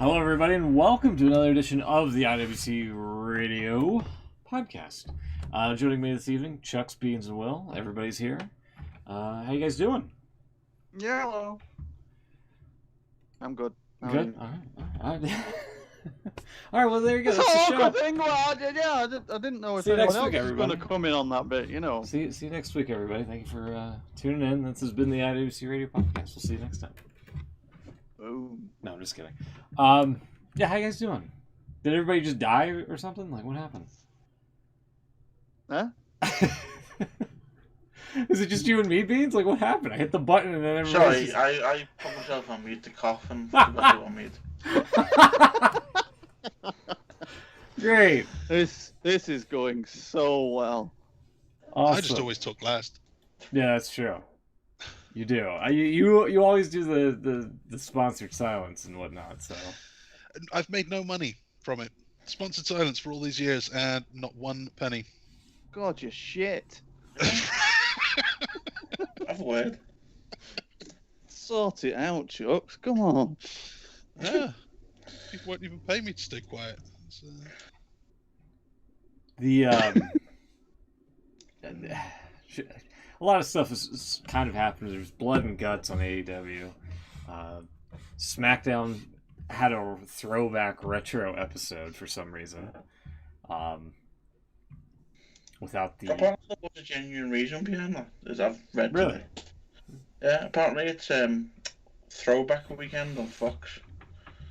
Hello, everybody, and welcome to another edition of the IWC Radio Podcast. Joining me this evening, Chuck's, Beans, and Will. Everybody's here. How you guys doing? Yeah, hello. I'm good. Good? All right. All right, well, there you go. That's That's a the show. thing. Well, I didn't know if See you anyone next else week, was going to everybody. come in on that bit, you know. See you next week, everybody. Thank you for tuning in. This has been the IWC Radio Podcast. We'll see you next time. Boom. No, I'm just kidding. Yeah, how you guys doing? Did everybody just die or something? Like, what happened? Huh? Is it just you and me, Beans? Like, what happened? I hit the button and then everybody. Sorry, just... I put myself on mute to cough and forgot to on mute. Great. This is going so well. Awesome. I just always talk last. Yeah, that's true. You do. You always do the sponsored silence and whatnot. So I've made no money from it. Sponsored silence for all these years and not one penny. God, you're shit. I've word. Sort it out, Chucks. Come on. Yeah. People won't even pay me to stay quiet. So... A lot of stuff is kind of happened. There's blood and guts on AEW. SmackDown had a throwback retro episode for some reason. Without the... Apparently there was a genuine reason behind that, as I've read Really? today. Yeah, apparently it's throwback weekend on Fox.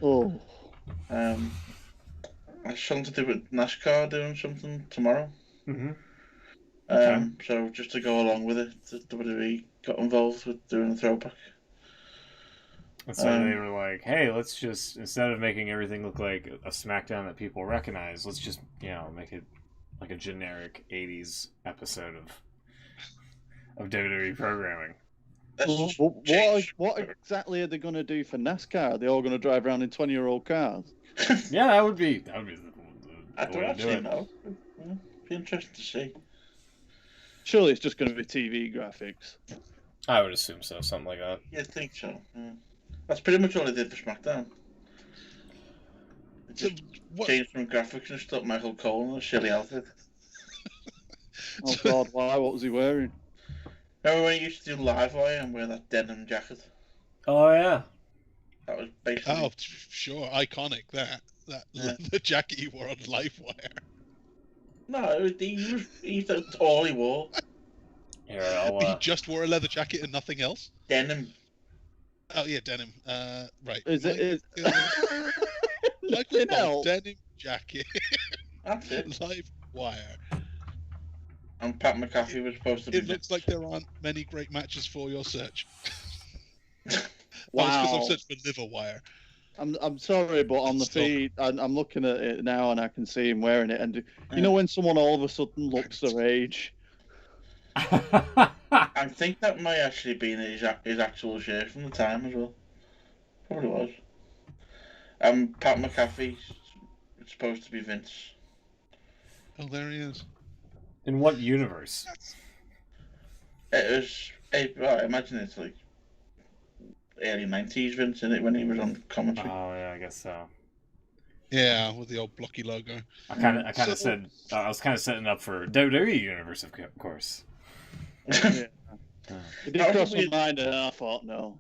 Oh. It's something to do with NASCAR doing something tomorrow. Mm-hmm. Okay. So just to go along with it, the WWE got involved with doing a throwback. And so they were like, hey, let's just, instead of making everything look like a SmackDown that people recognize, let's just, make it like a generic 80s episode of WWE programming. What exactly are they going to do for NASCAR? Are they all going to drive around in 20-year-old cars? Yeah, that would be the I way don't to do actually it. know. Be interesting to see. Surely it's just going to be TV graphics. I would assume so, something like that. Yeah, I think so. Yeah. That's pretty much all they did for SmackDown. They just changed some graphics and stuck Michael Cole in a silly outfit. Oh God, why? What was he wearing? Remember when he used to do live wire and wear that denim jacket? Oh, yeah. That was basically... Oh, sure. Iconic, that leather jacket he wore on Livewire. No, that's all he wore. Here, He just wore a leather jacket and nothing else? Denim. Oh, yeah, denim. Right. Michael Nothing Cole, else? denim jacket, That's it. Livewire. And Pat McAfee was supposed to be... It looks like there aren't many great matches for your search. Wow. Because I'm searching for liver wire. I'm sorry, but on the Stop. feed, I'm looking at it now and I can see him wearing it. And you know when someone all of a sudden looks their age? I think that might actually be his actual shirt from the time as well. Probably was. Pat McAfee, it's supposed to be Vince. Oh, there he is. In what universe? It was... I imagine it's like early 90s Vince in it when he was on commentary. Oh, yeah, I guess so. Yeah, with the old blocky logo. I kind of said I was kind of setting up for WWE universe, of course. Yeah. It did cross my mind and I thought, no.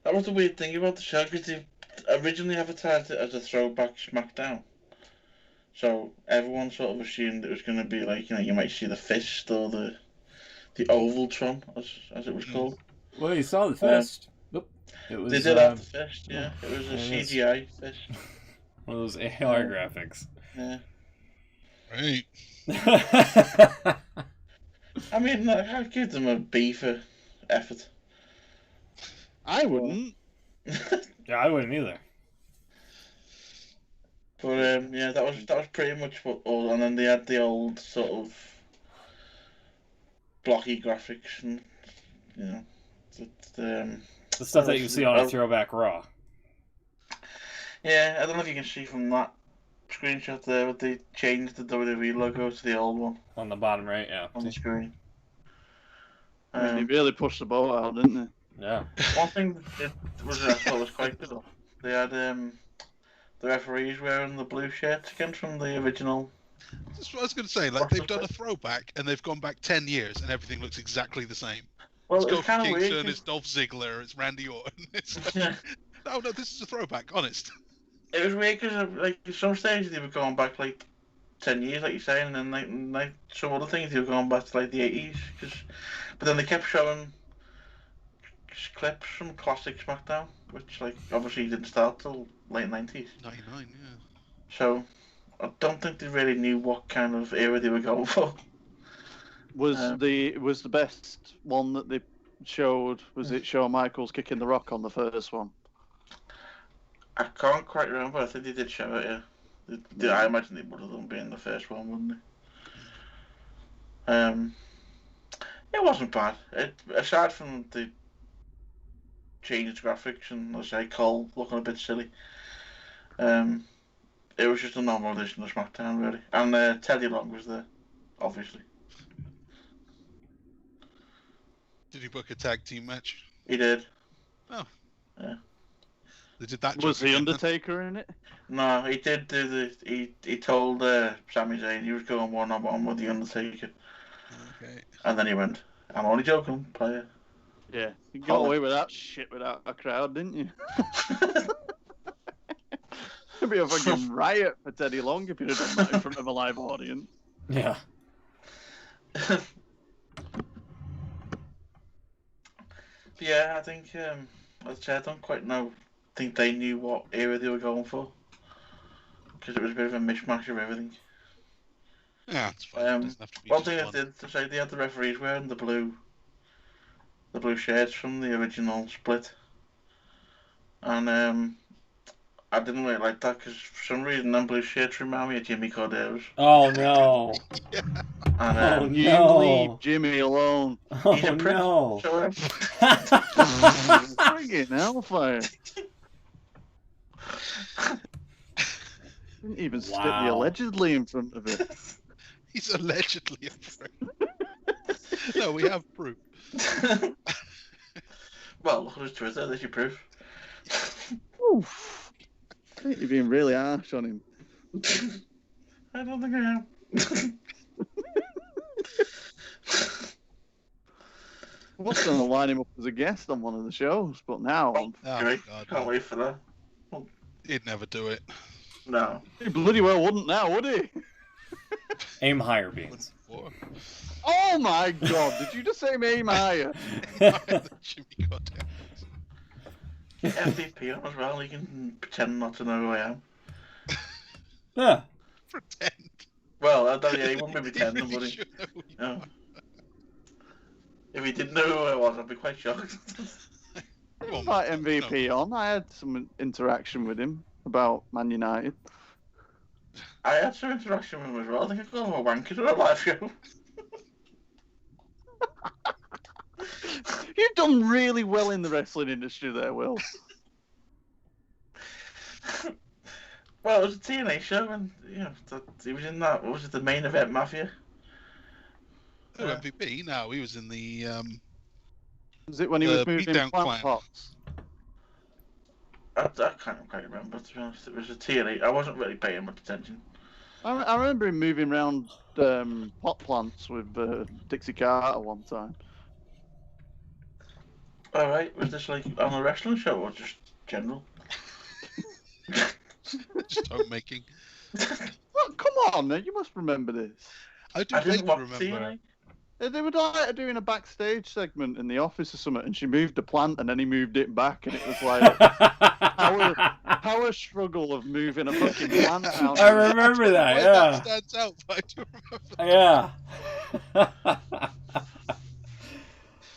That was the weird thing about the show, because they originally advertised it as a throwback SmackDown. So everyone sort of assumed it was going to be like, you might see the fist or the Ovaltron, as it was called. Well, you saw the fist. It was, They did have the fist, yeah. It was a CGI fist. One of those AR graphics. Yeah. Right. I mean, I'd give them a B for effort. I wouldn't. Yeah, I wouldn't either. But yeah, that was pretty much what all. And then they had the old sort of blocky graphics and The stuff that you see on a throwback Raw. Yeah, I don't know if you can see from that screenshot there, but they changed the WWE logo to the old one On the bottom right, yeah. on the screen. They really pushed the boat out, didn't they? Yeah. One thing that I thought was quite good They had the referees wearing the blue shirts again from the original. That's what I was going to say. Like, they've done a throwback, and they've gone back 10 years, and everything looks exactly the same. Well, It's it was Kofi kind of weird. Kingston, it's Dolph Ziggler, it's Randy Orton. It's like, Yeah. no, this is a throwback, honest. It was weird because like at some stages they were going back like 10 years, like you're saying, and then like some other things they were going back to like the 80s. But then they kept showing clips from classic SmackDown, which like obviously didn't start till late 90s. 99, yeah. So I don't think they really knew what kind of era they were going for. Was the best one that they showed? Was it Shawn Michaels kicking the Rock on the first one? I can't quite remember. I think they did show it. Yeah, I imagine they would have done being the first one, wouldn't they? It wasn't bad. Aside from the changed graphics and, let's say, Cole looking a bit silly, it was just a normal edition of SmackDown, really. And Teddy Long was there, obviously. Did he book a tag team match? He did. Oh. Yeah. They did that. Was the Undertaker in it? No, he did do the. He told Sami Zayn he was going 1-on-1 with the Undertaker. Okay. And then he went, "I'm only joking, player." Yeah, you got away with that shit without a crowd, didn't you? It'd be a fucking riot for Teddy Long if you'd have done that in front of a live audience. Yeah. Yeah, I think, as I said, I don't quite think they knew what era they were going for. Because it was a bit of a mishmash of everything. Yeah, it's fine. It doesn't have to be One just thing I one. did to say, they had the referees wearing the blue shirts from the original split. And I didn't really like that because for some reason them blue shirts remind me of Jimmy Cordero's. Oh no. And, Oh You no. leave Jimmy alone. Oh he's a prick. no. So, Friggin' hellfire. Didn't even stick the Wow. allegedly in front of it. He's allegedly a prick. No, we have proof. well, look at his Twitter, there's your proof. Oof. I think you're being really harsh on him. I don't think I am. I was going to line him up as a guest on one of the shows, but now Oh, Great. God, Can't no. wait for that. He'd never do it. No. he bloody well wouldn't now, would he? Aim higher, Beans. Oh my god, did you just say aim higher? Jimmy Cordero. Get MVP on as well, you can pretend not to know who I am. Yeah. Pretend. Well, I don't, yeah, he wouldn't be He pretending, really would he? should know who you No. are. If he didn't know who I was, I'd be quite shocked. Come on, Like man. MVP on, I had some interaction with him about Man United. I had some interaction with him as well. I think I called him a wanker on a live show. You've done really well in the wrestling industry there, Will. Well, it was a TNA show, and he was in that. What was it, the main event Mafia? Oh, MVP? No, he was in the. Was it when he was moving Beatdown plant Clan. pots? I can't quite remember, to be honest. It was a TNA. I wasn't really paying much attention. I remember him moving around pot plants with Dixie Carter one time. Alright, was this like on a wrestling show or just general? Just homemaking. Well, come on, man, you must remember this. I do I didn't vaguely watch remember. TNA. They were like doing a backstage segment in the office or something, and she moved the plant, and then he moved it back, and it was like power struggle of moving a fucking plant out. I remember that, Why yeah. that stands out, but I do remember. Yeah.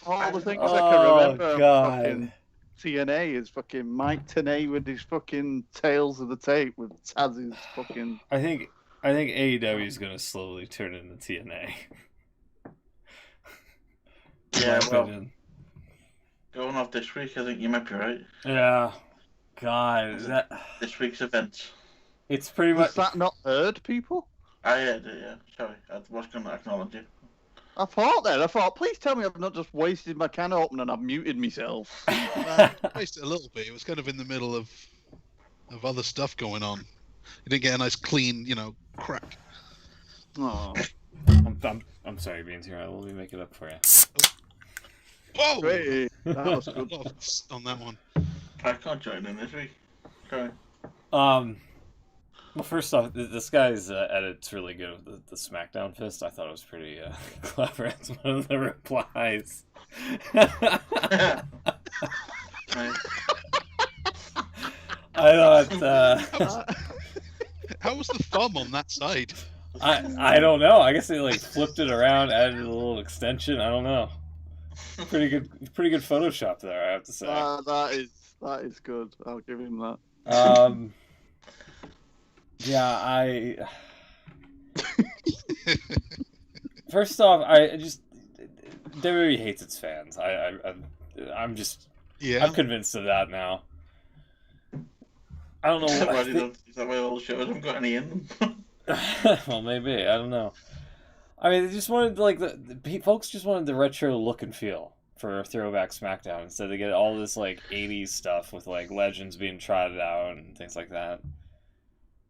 All the things I Oh, can remember God. fucking TNA is fucking Mike Tenay with his fucking Tales of the Tape with Taz's fucking... I think AEW is gonna slowly turn into TNA. Yeah, My well, opinion. going off this week, I think you might be right. Yeah. God, This week's events. it's pretty Was much. that not heard, people? I heard it, yeah. Sorry, I was going to acknowledge you. I thought, please tell me I've not just wasted my can opener and I've muted myself. I spaced it a little bit. It was kind of in the middle of of other stuff going on. You didn't get a nice clean, crack. Oh, I'm sorry, Beans. Here, let me make it up for you. Whoa! great. That was A good. lot of on that one. I can't join in this week. Okay. Well, first off, this guy's edit's really good. The SmackDown fist, I thought it was pretty clever. It's one of the replies. Nice. I thought. How was the thumb on that side? I don't know. I guess they like flipped it around, added a little extension. I don't know. Pretty good Photoshop there, I have to say. That is good. I'll give him that. Yeah, First off, I just WWE hates its fans. I'm convinced of that now. I don't know. Is that why all the shows haven't got any in them? Well, maybe, I don't know. I mean, they just wanted like the folks just wanted the retro look and feel for Throwback SmackDown instead of get all this like '80s stuff with like legends being trotted out and things like that.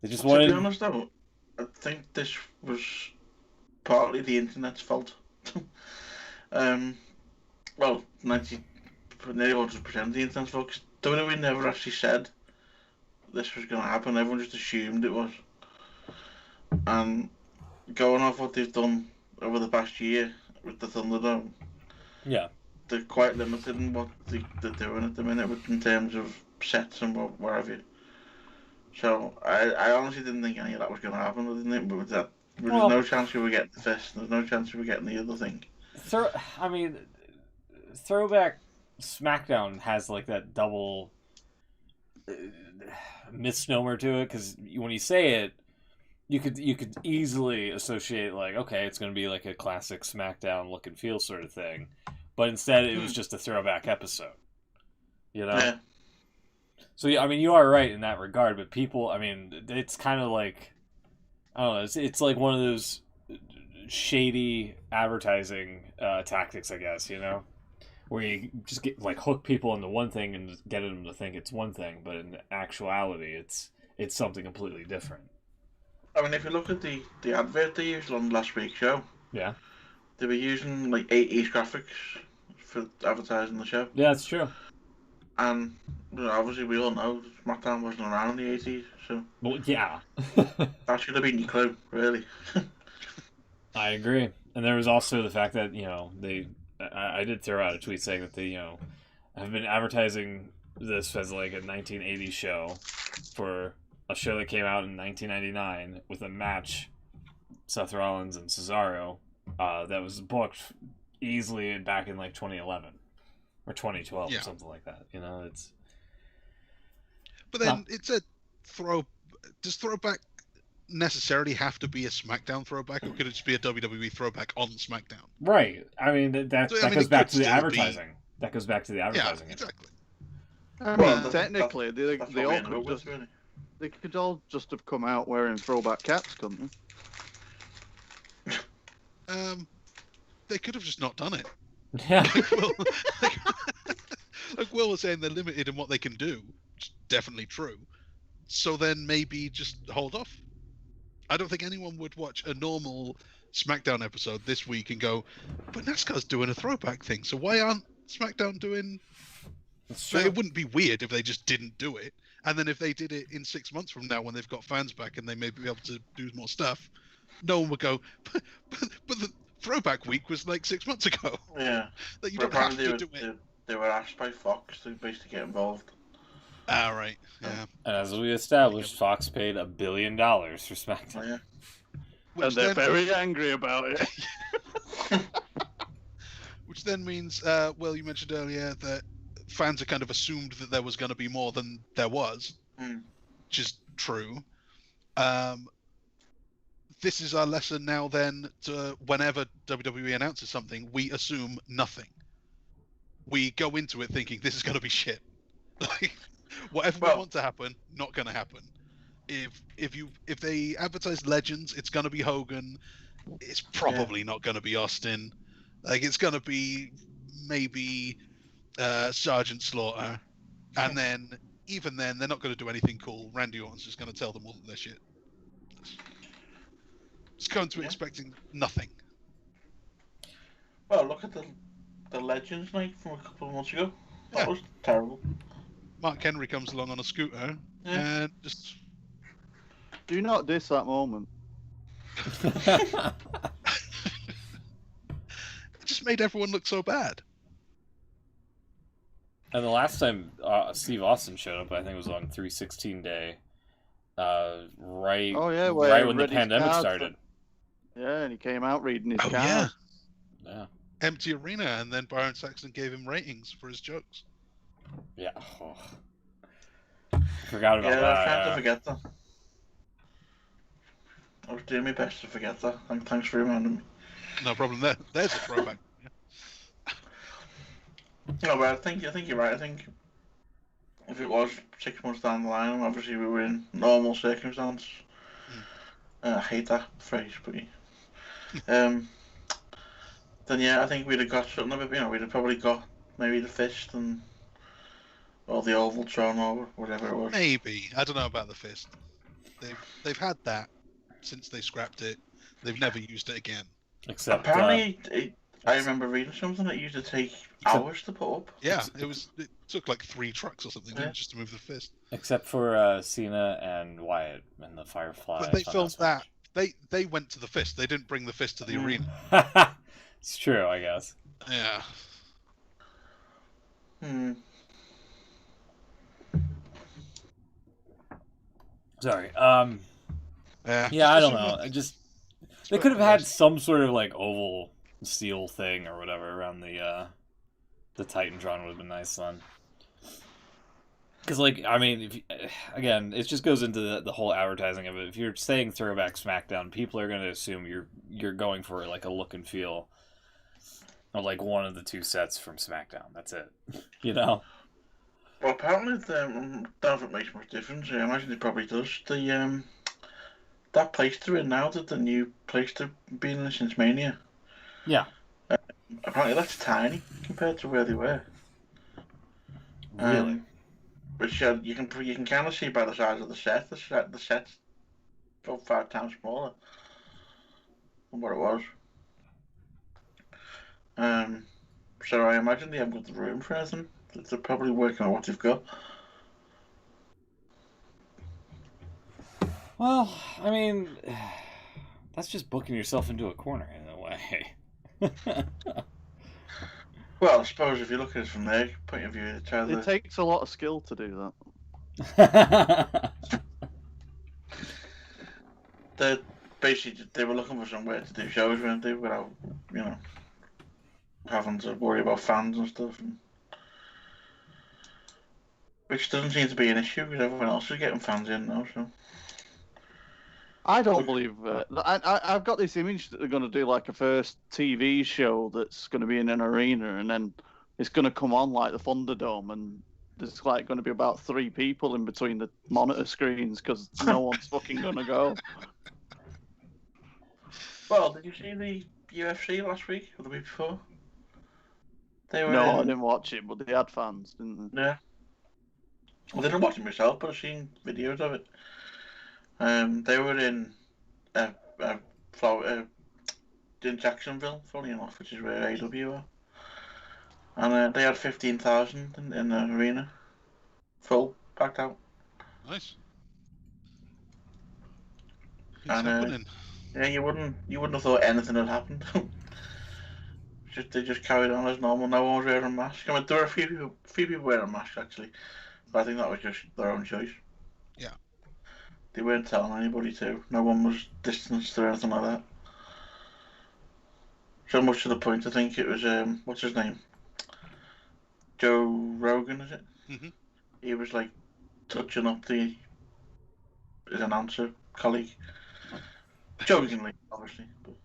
They just wanted. To be honest, though, I think this was partly the internet's fault. Well, 90, nearly 100% the internet's fault. Because WWE never actually said this was going to happen. Everyone just assumed it was. And going off what they've done over the past year with the Thunderdome, Yeah, they're quite limited in what they're doing at the minute in terms of sets and what have you. So I honestly didn't think any of that was going to happen. I didn't think there's no chance we were getting the fist. There's no chance we were getting the other thing. Throwback SmackDown has like that double misnomer to it because when you say it, you could easily associate like, okay, it's going to be like a classic SmackDown look and feel sort of thing, but instead it was just a throwback episode. Yeah. So yeah, I mean, you are right in that regard, but people, I mean, it's kind of like, I don't know, it's like one of those shady advertising tactics, I guess, where you just get like hook people into one thing and just get them to think it's one thing, but in actuality, it's something completely different. I mean, if you look at the advert they used on last week's show, Yeah, they were using like 80s graphics for advertising the show. yeah, that's true. And obviously we all know SmackDown wasn't around in the 80s, so Well, yeah, that should have been your clue, really. I agree. And there was also the fact that I did throw out a tweet saying that they have been advertising this as like a 1980s show for a show that came out in 1999 with a match, Seth Rollins and Cesaro, that was booked easily back in like 2011 or 2012 or something like that. It's. But then it's a throw. Does throwback necessarily have to be a SmackDown throwback, or could it just be a WWE throwback on SmackDown? Right. I mean that goes back to the advertising. That goes back to the advertising. Yeah, exactly. I mean, technically, they could all just have come out wearing throwback caps, couldn't they? They could have just not done it. Yeah. Like Will was saying, they're limited in what they can do, which is definitely true. So then maybe just hold off. I don't think anyone would watch a normal SmackDown episode this week and go, but NASCAR's doing a throwback thing, so why aren't SmackDown doing... So it wouldn't be weird if they just didn't do it. And then if they did it in 6 months from now when they've got fans back and they may be able to do more stuff, no one would go, but the throwback week was like 6 months ago. Yeah. That you don't have to do it. They were asked by Fox to basically get involved. Ah, right. Yeah. As we established, Fox paid $1 billion for SmackDown. Oh, yeah. and they're very angry about it. Which then means, well, you mentioned earlier that fans have kind of assumed that there was going to be more than there was, which is true. This is our lesson now then to whenever WWE announces something, we assume nothing. We go into it thinking this is going to be shit. Like, whatever we want to happen, not going to happen. If they advertise legends, it's going to be Hogan. It's probably not going to be Austin. Like, it's going to be maybe Sergeant Slaughter, and then even then, they're not going to do anything cool. Randy Orton's just going to tell them all that they're shit. Just go into it expecting nothing. Well, look at the Legends night from a couple of months ago. That Yeah. was terrible. Mark Henry comes along on a scooter and just... Do not diss that moment. It just made everyone look so bad. And the last time Steve Austin showed up, I think it was on 316 Day, right when the pandemic started. Yeah, and he came out reading his cards. Yeah. Empty arena, and then Byron Saxton gave him ratings for his jokes. Yeah. Oh. Forgot about that. I was trying to forget that. I was doing my best to forget that. Thanks for reminding me. No problem there. There's a throwback. No, but I think you're right. I think if it was 6 months down the line, and obviously we were in normal circumstance. I hate that phrase, but then yeah, I think we'd have got something of it. We'd have probably got maybe the fist or the oval tron or whatever it was. Maybe. I don't know about the fist. They've had that since they scrapped it. They've never used it again. Except apparently, I remember reading something that used to take hours to put up. Yeah, it took like 3 trucks or something just to move the fist. Except for Cena and Wyatt and the Firefly. But they filmed that. They went to the fist. They didn't bring the fist to the arena. It's true, I guess. Yeah. Sorry. Yeah, I don't know. They could have had some sort of like oval seal thing or whatever around the Titantron would have been nice then. Because again, it just goes into the whole advertising of it. If you're saying throwback SmackDown, people are going to assume you're going for like a look and feel of like one of the 2 sets from SmackDown. That's it. Well, apparently, I don't know if it makes much difference. I imagine it probably does. That place they're in now, the new place they've been in since Mania. Yeah. Apparently, that's tiny compared to where they were. Really? Which you can kind of see by the size of the set. The set's about 5 times smaller than what it was. So I imagine they haven't got the room for anything. They're probably working on what they've got. Well, I mean, that's just booking yourself into a corner in a way. Well, I suppose if you look at it from their point of view, it takes a lot of skill to do that. They were looking for somewhere to do shows, weren't they, without having to worry about fans and stuff. Which doesn't seem to be an issue because everyone else is getting fans in now. So I don't believe I've got this image that they're going to do like a first TV show that's going to be in an arena, and then it's going to come on like the Thunderdome, and there's like going to be about 3 people in between the monitor screens because no one's fucking going to go. Well, did you see the UFC last week or the week before? I didn't watch it, but they had fans, didn't they? Yeah. Well, I didn't watch it myself, but I've seen videos of it. They were in Jacksonville, funny enough, which is where AW are. And they had 15,000 in the arena. Full, packed out. Nice. And yeah, you wouldn't have thought anything had happened. They just carried on as normal. No one was wearing a mask. I mean, there were a few people wearing masks actually, but I think that was just their own choice. Yeah. They weren't telling anybody to. No one was distanced or anything like that. So much to the point, I think it was what's his name? Joe Rogan, is it? Mm-hmm. He was like touching up his announcer colleague, jokingly, obviously. But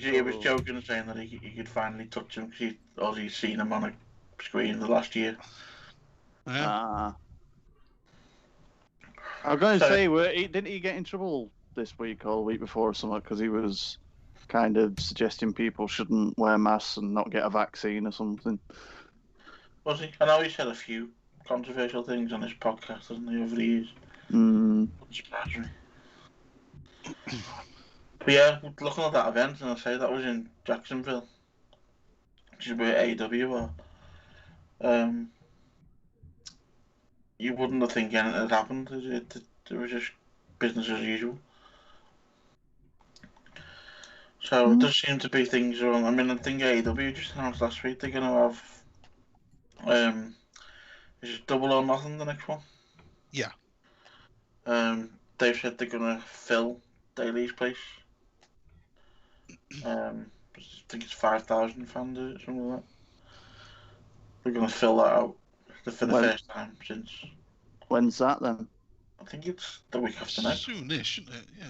he was joking and saying that he could finally touch him because he'd seen him on a screen the last year. Yeah. I was going to say, didn't he get in trouble this week or the week before or something because he was kind of suggesting people shouldn't wear masks and not get a vaccine or something? Was he? I know he said a few controversial things on this podcast, hasn't he, over the years? Mm. Wouldn't surprise me. But yeah, looking at that event, and I say that was in Jacksonville, which is where AEW were. You wouldn't have think anything had happened. It was just business as usual. So it does seem to be things wrong. I mean, I think AEW just announced last week they're going to have is it Double or Nothing the next one? Yeah. They've said they're going to fill Daly's place. I think it's 5,000 fans or something like that. They're going to fill that out for the first time since. When's that then? I think it's the week after next. Soonish, shouldn't it? Yeah.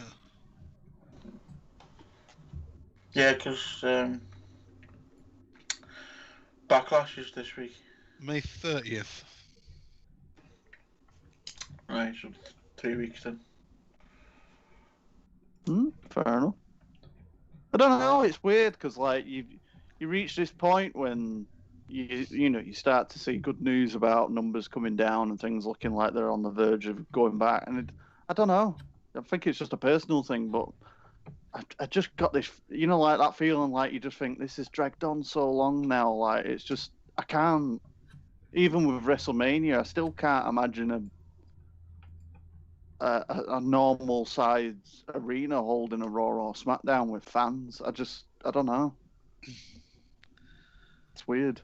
Yeah, because Backlash is this week. May 30th. Right, so 3 weeks then. Fair enough. I don't know. It's weird because like you reach this point when you start to see good news about numbers coming down and things looking like they're on the verge of going back. And I don't know. I think it's just a personal thing, but I just got this, like that feeling like you just think this has dragged on so long now. Like it's just I can't. Even with WrestleMania, I still can't imagine a normal size arena holding a Raw or SmackDown with fans. I don't know. It's weird.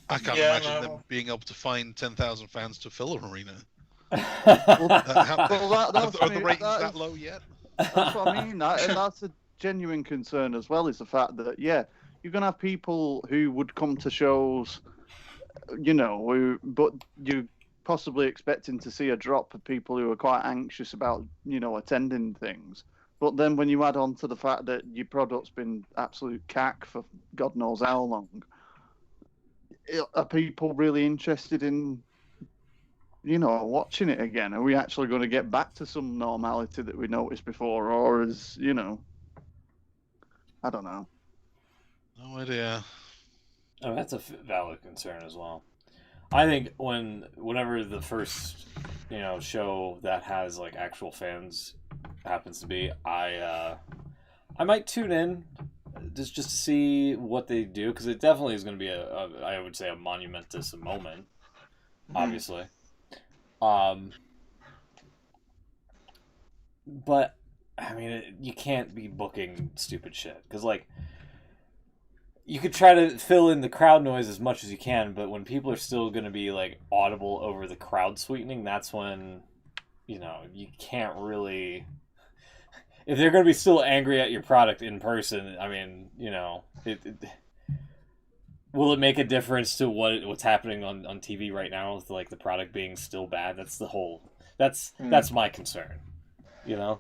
I can't imagine them being able to find 10,000 fans to fill an arena. Are the ratings that low yet? That's what I mean. That's a genuine concern as well, is the fact that, you're going to have people who would come to shows, but you possibly expecting to see a drop of people who are quite anxious about, attending things. But then when you add on to the fact that your product's been absolute cack for God knows how long, are people really interested in, watching it again? Are we actually going to get back to some normality that we noticed before? Or is, I don't know. No idea. Oh, that's a valid concern as well. I think whenever the first, show that has like actual fans happens to be, I might tune in just to see what they do, because it definitely is going to be I would say a monumentous moment, obviously. But I mean, you can't be booking stupid shit because like. You could try to fill in the crowd noise as much as you can, but when people are still going to be like audible over the crowd sweetening, that's when, you can't really. If they're going to be still angry at your product in person, I mean, will it make a difference to what's happening on TV right now with like the product being still bad? That's my concern, There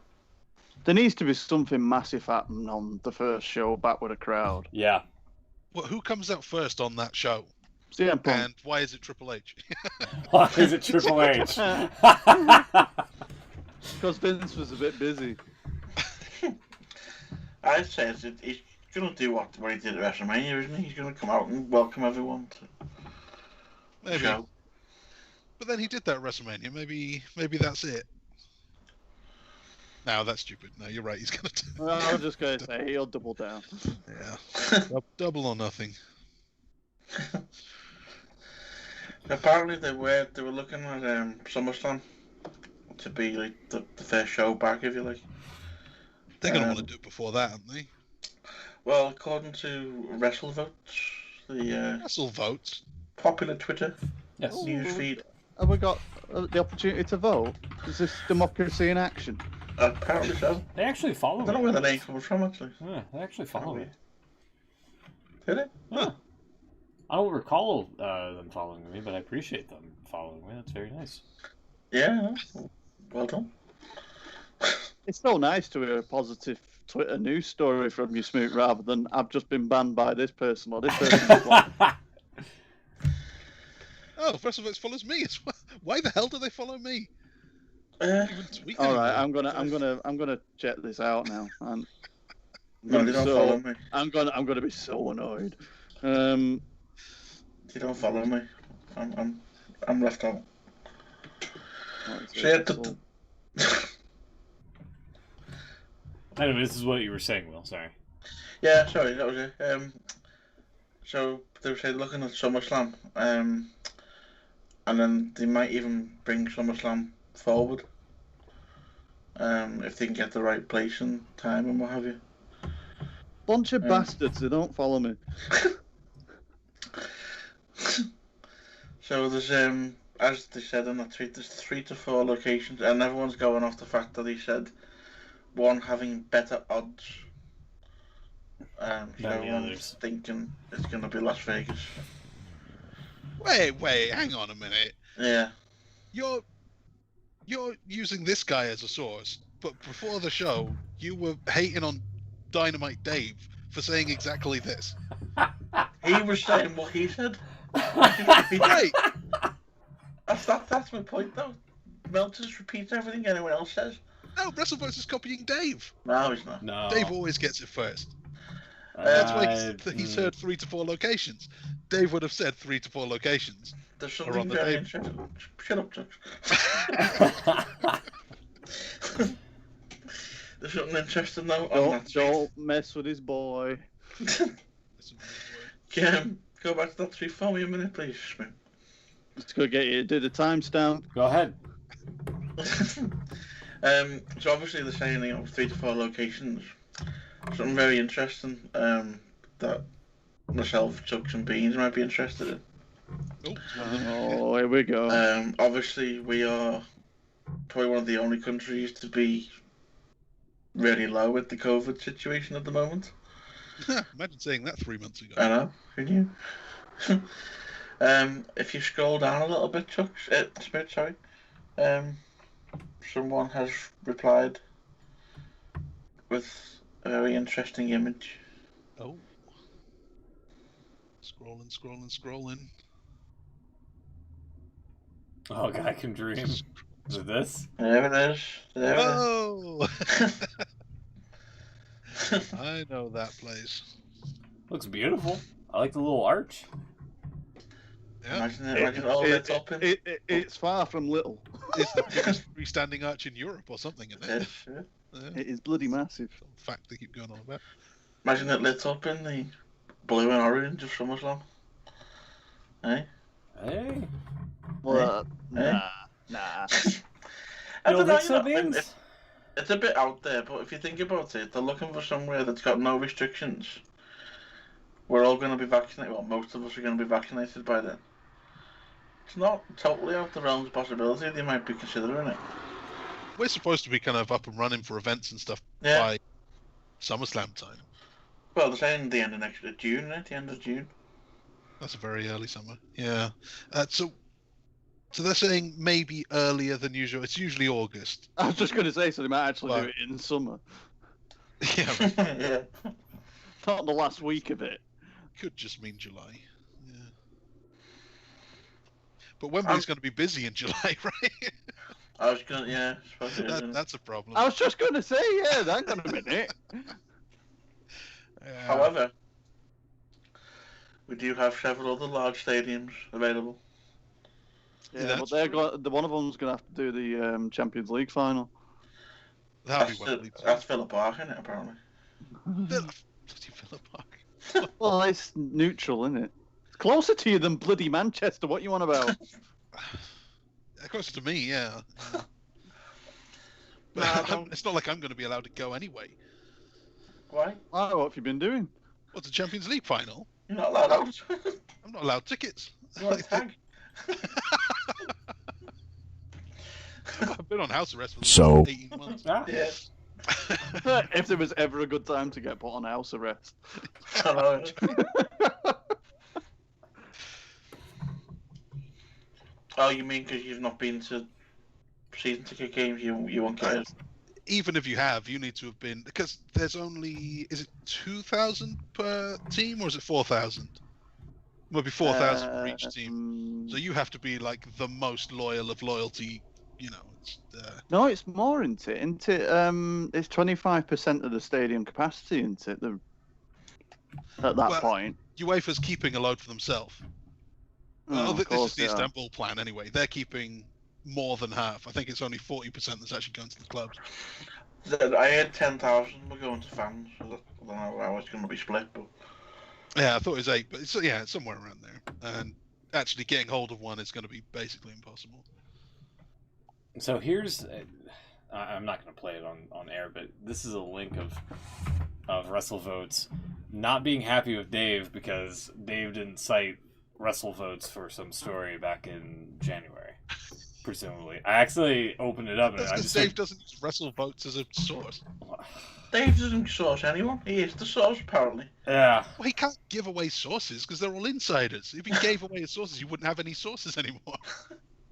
needs to be something massive happening on the first show back with a crowd. Yeah. Well, who comes out first on that show? CM Punk. And why is it Triple H? Why is it Triple H? Because Vince was a bit busy. I'd say he's going to do what he did at WrestleMania, isn't he? He's going to come out and welcome everyone to the show. But then he did that at WrestleMania. Maybe that's it. No, that's stupid. No, you're right. He's going to. Well, I was just going to say he'll double down. Yeah, double or nothing. Apparently, they were looking at SummerSlam to be like the first show back, if you like. They're going to want to do it before that, aren't they? Well, according to WrestleVotes, the WrestleVotes, popular Twitter news feed. Have we got the opportunity to vote? Is this democracy in action? Apparently so. They actually follow me. I don't know where the name comes from, actually. Yeah, they actually follow me. Did it? Yeah. I don't recall them following me, but I appreciate them following me. That's very nice. Yeah, well done. It's so nice to hear a positive Twitter news story from you, Smoot, rather than I've just been banned by this person or this person. Oh, WrestleVotes follows me as well. Why the hell do they follow me? All right, I'm gonna check this out now. No, they don't follow me. I'm gonna be so annoyed. They don't follow me. I'm left out. That's So yeah, it. Anyway, this is what you were saying, Will. Sorry. yeah, sorry, that was it. So they were saying looking at SummerSlam, and then they might even bring SummerSlam forward, if they can get the right place and time and what have you. Bunch of bastards, they don't follow me. So there's as they said in that tweet, there's 3 to 4 locations, and everyone's going off the fact that he said one having better odds. So Than the everyone's others. thinking it's going to be Las Vegas. Wait, hang on a minute. Yeah. You're using this guy as a source, but before the show, you were hating on Dynamite Dave for saying exactly this. He was saying what he said. Right. That's my point, though. Meltzer just repeats everything anyone else says. No, WrestleVoice is copying Dave. No, he's not. No. Dave always gets it first. That's why he's heard 3 to 4 locations. Dave would have said 3 to 4 locations. There's Or something on the very Dave. interesting. Shut up, Chuck. There's something interesting, though, on that tweet. Don't mess with his boy. Go back to that tweet for me a minute, please. Let's go get you. Do the timestamp. Go ahead. So obviously they're saying 3 to 4 locations. Something very interesting that myself, Chucks and Beans might be interested in. Oh, here we go. Obviously we are probably one of the only countries to be really low with the COVID situation at the moment. Imagine saying that 3 months ago. I know, who knew? If you scroll down a little bit, Chucks, Smith, sorry, someone has replied with a very interesting image. Oh. Scrolling. Oh, God, I can dream. Is it this? There it is. There it is. Oh! I know that place. Looks beautiful. I like the little arch. Yeah. Imagine it all lit up in. It's far from little. It's the biggest freestanding arch in Europe or something, isn't it? Yes, yeah. It is bloody massive. Fact they keep going on about. Imagine it lit up in the blue and orange of SummerSlam. Eh? Hey. Well, Eh? nah. I You don't don't know, think so, Beans? it's a bit out there, but if you think about it, they're looking for somewhere that's got no restrictions. We're all going to be vaccinated. Well, most of us are going to be vaccinated by then. It's not totally out the realms of possibility. They might be considering it. We're supposed to be kind of up and running for events and stuff Yeah. by SummerSlam time. Well, they're saying the end of June, right? The end of June. That's a very early summer. Yeah. So they're saying maybe earlier than usual. It's usually August. I was just going to say, so they might actually Well- do it in summer. Yeah. Yeah. Not the last week of it. Could just mean July. Yeah. But Wembley's going to be busy in July, right? I was gonna, yeah. I suppose it is, isn't it? That's a problem. I was just going to say, yeah, hang on a minute. Yeah. However, we do have several other large stadiums available. Yeah, that's but they're true. one of them's going to have to do the Champions League final. That'll That's, be Wembley. too. that's Villa Park, isn't it, apparently? Villa Park. Well, it's neutral, isn't it? It's closer to you than bloody Manchester. What you on about? Close to me, yeah. But No, I don't. it's not like I'm going to be allowed to go anyway. Why? Oh, what have you been doing? What's the Champions League final? You're not allowed out. I'm not allowed tickets. You want a tag? I've been on house arrest for the So- last 18 months. Ah. Yeah. If there was ever a good time to get put on house arrest. I know. Oh, you mean because you've not been to season ticket games? You won't get it. Even if you have, you need to have been, because there's only, is it 2,000 per team or is it 4,000? Maybe 4,000 for each team. So you have to be like the most loyal of loyalty, you know. It's, No, it's more, isn't it? Isn't it? It's 25% of the stadium capacity, isn't it? At that Well- point. UEFA's keeping a load for themselves. Well, of this is course the they are. Istanbul plan anyway. They're keeping more than half. I think it's only 40% that's actually going to the clubs. I had 10,000 were going to fans. So I don't know how it's going to be split, but Yeah, I thought it was 8, but it's somewhere around there. And actually getting hold of one is going to be basically impossible. So here's, I'm not going to play it on air, but this is a link of WrestleVotes not being happy with Dave because Dave didn't cite WrestleVotes for some story back in January, presumably. I actually opened it up and That's I because just Dave doesn't use WrestleVotes as a source. Dave doesn't source anyone. He is the source, apparently. Yeah. Well, he can't give away sources because they're all insiders. If he gave away his sources, you wouldn't have any sources anymore.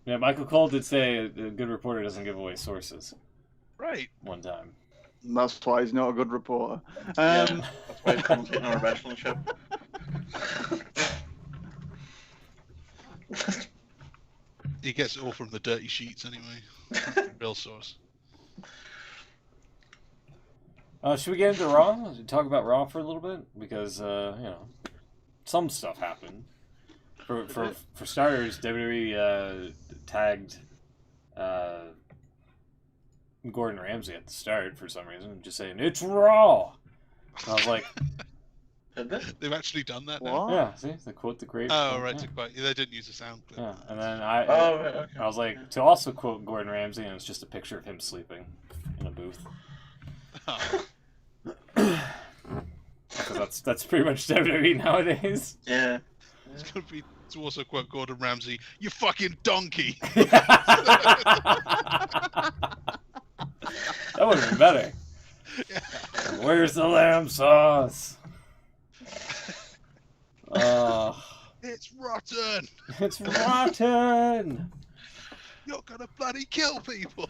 Yeah, Michael Cole did say a good reporter doesn't give away sources Right. one time. And that's why he's not a good reporter. Yeah, that's why he's commentating on a wrestling show. He gets it all from the dirty sheets anyway. Real source. Should we get into Raw? Talk about Raw for a little bit? Because, some stuff happened. For starters, WWE tagged Gordon Ramsay at the start for some reason, just saying, "It's Raw!" And I was like... They've actually done that What? now? Yeah, see? They quote the great... Oh, right. Yeah. They didn't use a sound clip. Yeah, and then Right, okay. I was like, to also quote Gordon Ramsay, and it's just a picture of him sleeping in a booth. Oh. Because that's pretty much WWE nowadays. Yeah. It's going to be to also quote Gordon Ramsay, "You fucking donkey!" That would have been better. Yeah. Where's the lamb sauce? It's rotten! It's rotten. You're going to bloody kill people!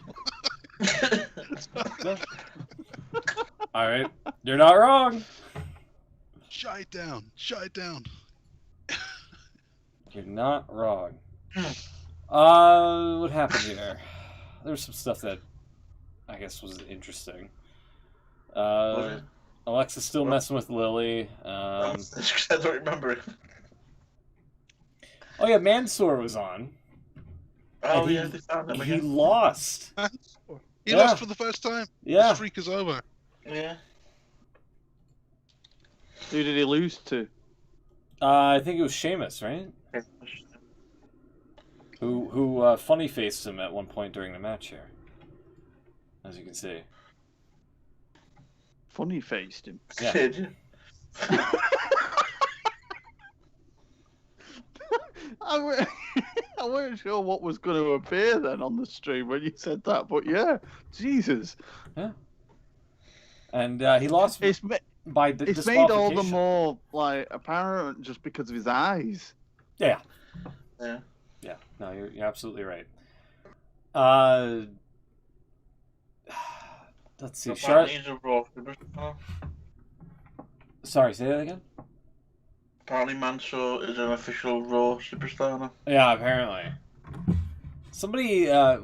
All right, you're not wrong. Shut it down. Shut it down. You're not wrong. What happened here? There was some stuff that I guess was interesting. Alexa's still messing with Lily. I don't remember it. Oh yeah, Mansoor was on. Oh, And yeah, they found him He again. lost. He Yeah. lost for the first time. The Yeah. streak is over. Yeah. Who did he lose to? I think it was Sheamus, right? Who funny faced him at one point during the match here, as you can see. Funny faced him. Yeah. Did you? I weren't sure what was going to appear then on the stream when you said that, but yeah, Jesus. And he lost It's by it's made all the disqualification. more like apparent just because of his eyes. Yeah. Yeah. Yeah. No, you're absolutely right. Let's see. Apparently he's a Raw superstar. Sorry, say that again. Apparently Mansoor is an official Raw superstar now. Yeah, apparently. Somebody, I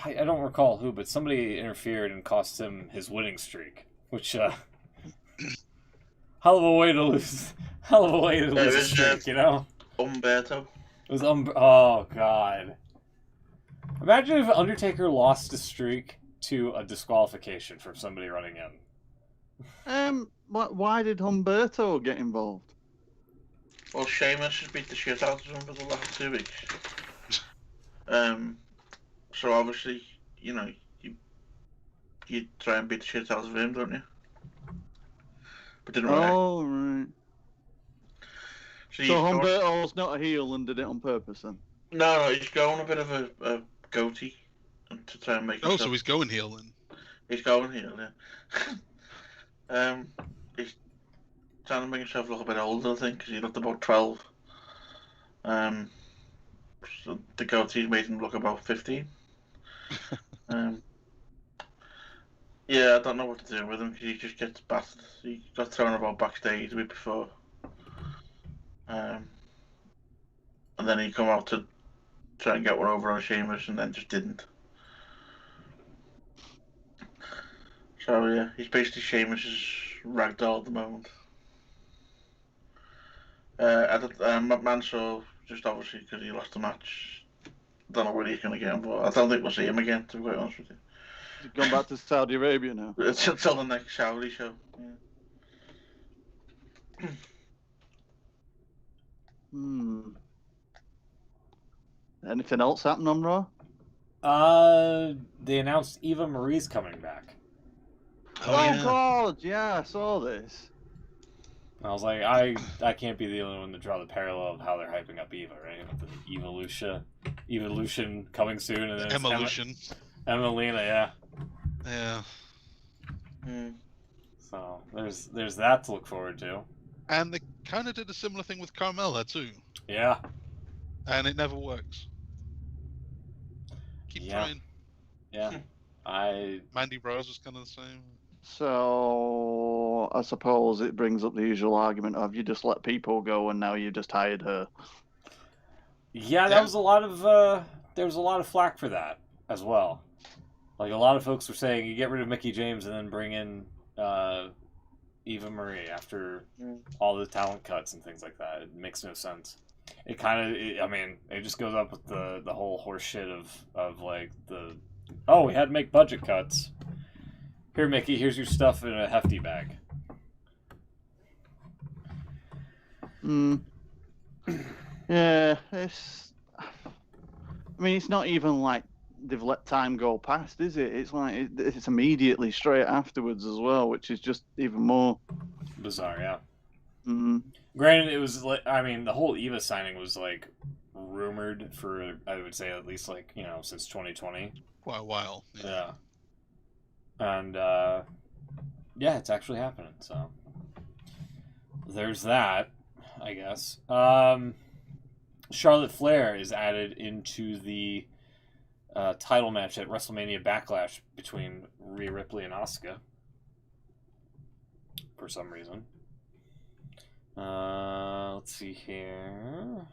don't recall who, but somebody interfered and cost him his winning streak, which, hell of a way to lose. Hell of a way to lose a streak, you know? Umberto. It was oh god. Imagine if Undertaker lost a streak to a disqualification from somebody running in. Why did Humberto get involved? Well, Sheamus has beat the shit out of him for the last 2 weeks. So obviously, you try and beat the shit out of him, don't you? But didn't work. Oh, right. So So Humberto's not a heel and did it on purpose then? No, he's going a bit of a goatee to try and make. Oh, himself... so he's going heel then. He's going heel, yeah. He's trying to make himself look a bit older, I think, because he looked about 12. So the goatee made him look about 15. Yeah, I don't know what to do with him because he just gets battered. He got thrown about backstage the week before. And then he come out to try and get one over on Sheamus and then just didn't. So yeah, he's basically Sheamus's ragdoll at the moment. Mansoor just obviously because he lost the match. Don't know where he's going to get him, but I don't think we'll see him again, to be quite honest with you. He's gone back to Saudi Arabia now. It's until the next Saudi show. Yeah. Anything else happen on Raw? They announced Eva Marie's coming back. Oh, yeah. God, yeah, I saw this. And I was like, I can't be the only one to draw the parallel of how they're hyping up Eva, right? With the Evolution coming soon, and then it's Evolution. Emelina, yeah. Yeah. So there's that to look forward to. And they kind of did a similar thing with Carmella too. Yeah. And it never works. Keep trying. Yeah. Mandy Rose was kind of the same. So, I suppose it brings up the usual argument of you just let people go and now you just hired her. Yeah, that was a lot of there was a lot of flack for that as well. Like a lot of folks were saying, you get rid of Mickie James and then bring in Eva Marie after all the talent cuts and things like that. It makes no sense. It kind of, I mean, it just goes up with the whole horse shit of like we had to make budget cuts. Here, Mickey, here's your stuff in a hefty bag. Yeah, it's not even like they've let time go past, is it? It's like it's immediately straight afterwards as well, which is just even more bizarre. Yeah. Granted, it was like, I mean, the whole Eva signing was like rumored for, I would say, at least like, since 2020. Quite a while. Yeah. And it's actually happening. So there's that, I guess. Charlotte Flair is added into the title match at WrestleMania Backlash between Rhea Ripley and Asuka for some reason. Let's see here.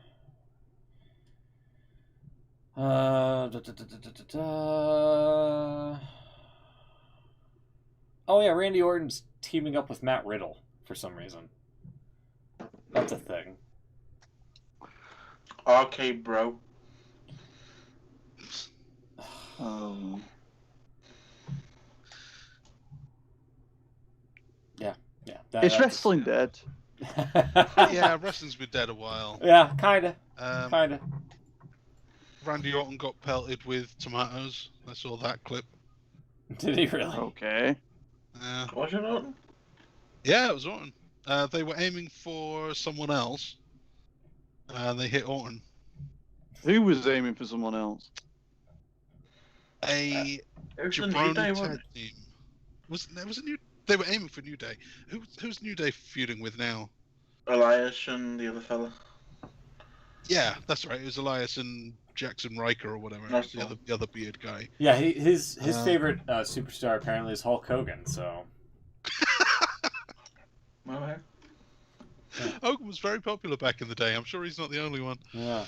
Oh yeah, Randy Orton's teaming up with Matt Riddle for some reason. That's a thing. Okay, bro. Yeah. Is wrestling dead? Yeah, wrestling's been dead a while. Yeah, kinda. Randy Orton got pelted with tomatoes. I saw that clip. Did he really? Okay. Was it Orton? Yeah, it was Orton. They were aiming for someone else, and they hit Orton. Who was aiming for someone else? A jabroni tag team. They were aiming for New Day. Who's New Day feuding with now? Elias and the other fella. Yeah, that's right. It was Elias and Jackson Riker or whatever. The other beard guy. Yeah, his favorite superstar apparently is Hulk Hogan. So. Okay. Hogan was very popular back in the day. I'm sure he's not the only one. Yeah.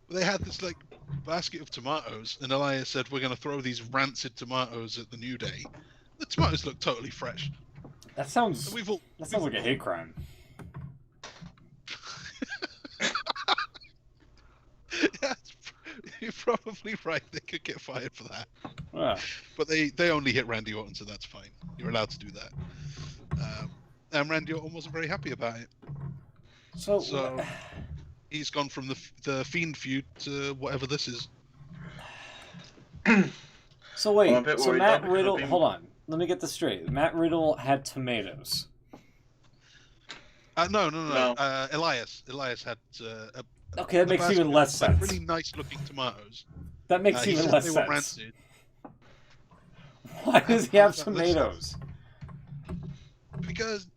They had this like basket of tomatoes, and Elias said, "We're going to throw these rancid tomatoes at the New Day." The tomatoes look totally fresh. That sounds like a hate crime. Yeah, you're probably right. They could get fired for that. Yeah. But they only hit Randy Orton, so that's fine. You're allowed to do that. And Randy Orton wasn't very happy about it. So he's gone from the Fiend feud to whatever this is. So wait, so Matt Riddle, hold on. Let me get this straight. Matt Riddle had tomatoes. No. Elias had okay, that makes even less sense. Really nice looking tomatoes. That makes even less sense. Rancid. Why does he have tomatoes? Because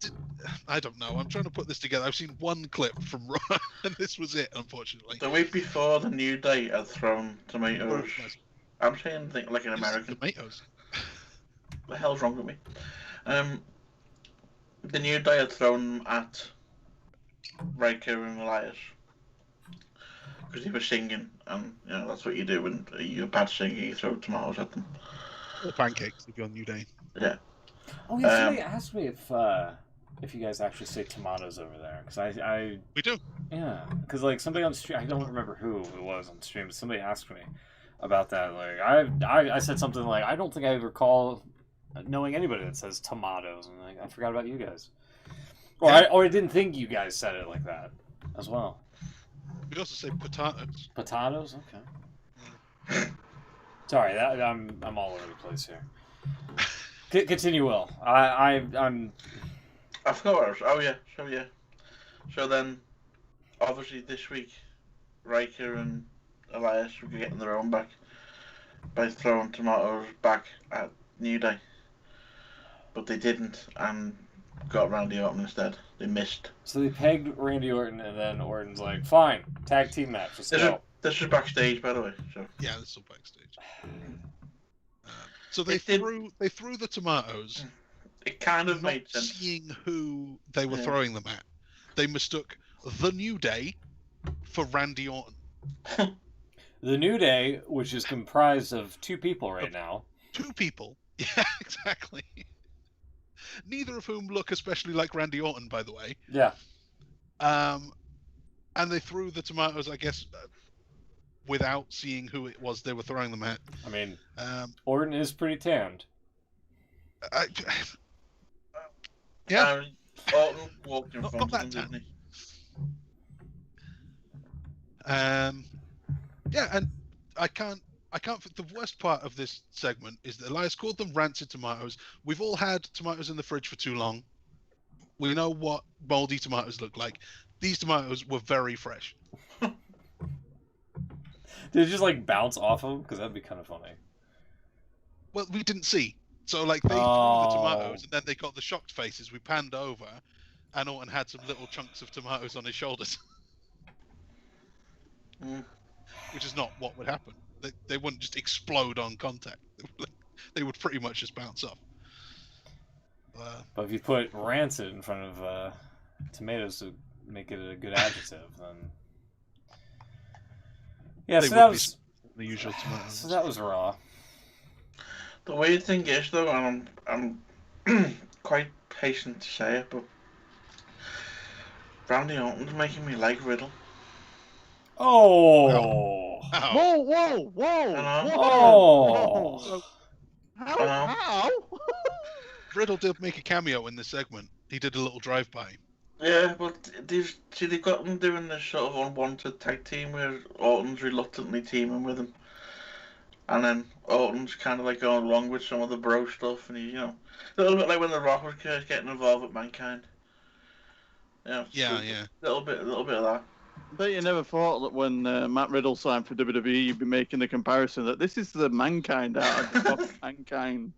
I don't know. I'm trying to put this together. I've seen one clip from Raw, and this was it, unfortunately. The week before, the New Day had thrown tomatoes. I'm saying like an American. Tomatoes. What the hell's wrong with me? The New Day had thrown them at Riker and Elias because he was singing, and that's what you do when you're a bad singer. You throw tomatoes at them. Or pancakes if you're on New Day. Yeah. Oh yeah, somebody asked me if if you guys actually say tomatoes over there, because I We do. yeah, because like somebody on stream, I don't remember who it was on stream, but somebody asked me about that. Like I said something like, I don't think I recall knowing anybody that says tomatoes, and like I forgot about you guys, or Yeah. I didn't think you guys said it like that as well. We also say potatoes. Potatoes, okay. Sorry, that I'm all over the place here. Continue, Will. I'm. I forgot what I was. Oh yeah. So then, obviously this week, Riker and Elias were getting their own back by throwing tomatoes back at New Day, but they didn't and got Randy Orton instead. They missed. So they pegged Randy Orton, and then Orton's like, "Fine, tag team match. Let's go." This was backstage, by the way. So Yeah, this is all backstage. So they It did- threw the tomatoes, it kind of not made sense. seeing who they were Yeah. throwing them at. They mistook the New Day for Randy Orton. The New Day, which is comprised of 2 people right now. 2 people. Yeah, exactly. Neither of whom look especially like Randy Orton, by the way. Yeah. And they threw the tomatoes, I guess, without seeing who it was they were throwing them at. I mean, Um, Orton is pretty tanned. Yeah. Orton walked in Not front of that them, didn't he? Yeah, and I can't. The worst part of this segment is that Elias called them rancid tomatoes. We've all had tomatoes in the fridge for too long. We know what moldy tomatoes look like. These tomatoes were very fresh. Did it just like bounce off him? Because that'd be kind of funny. Well, we didn't see. So like they threw the Oh. tomatoes, and then they got the shocked faces. We panned over, and Orton had some little chunks of tomatoes on his shoulders, Mm. which is not what would happen. They wouldn't just explode on contact. They would pretty much just bounce off. But if you put rancid in front of tomatoes to make it a good adjective, then yeah. They So would that be was the usual tomatoes. so that was raw. The weird thing is, though, and I'm quite patient to say it, but Randy Orton's making me like Riddle. Oh. Ow. Whoa! Hello? Oh. Whoa. Hello? How? Riddle did make a cameo in this segment. He did a little drive-by. Yeah, but they've got them doing this sort of unwanted tag team where Orton's reluctantly teaming with him. And then Orton's kind of like going along with some of the bro stuff, and a little bit like when The Rock was getting involved with Mankind. Yeah. A little bit of that. Bet you never thought that when Matt Riddle signed for WWE, you'd be making the comparison that this is the Mankind out of the fucking Mankind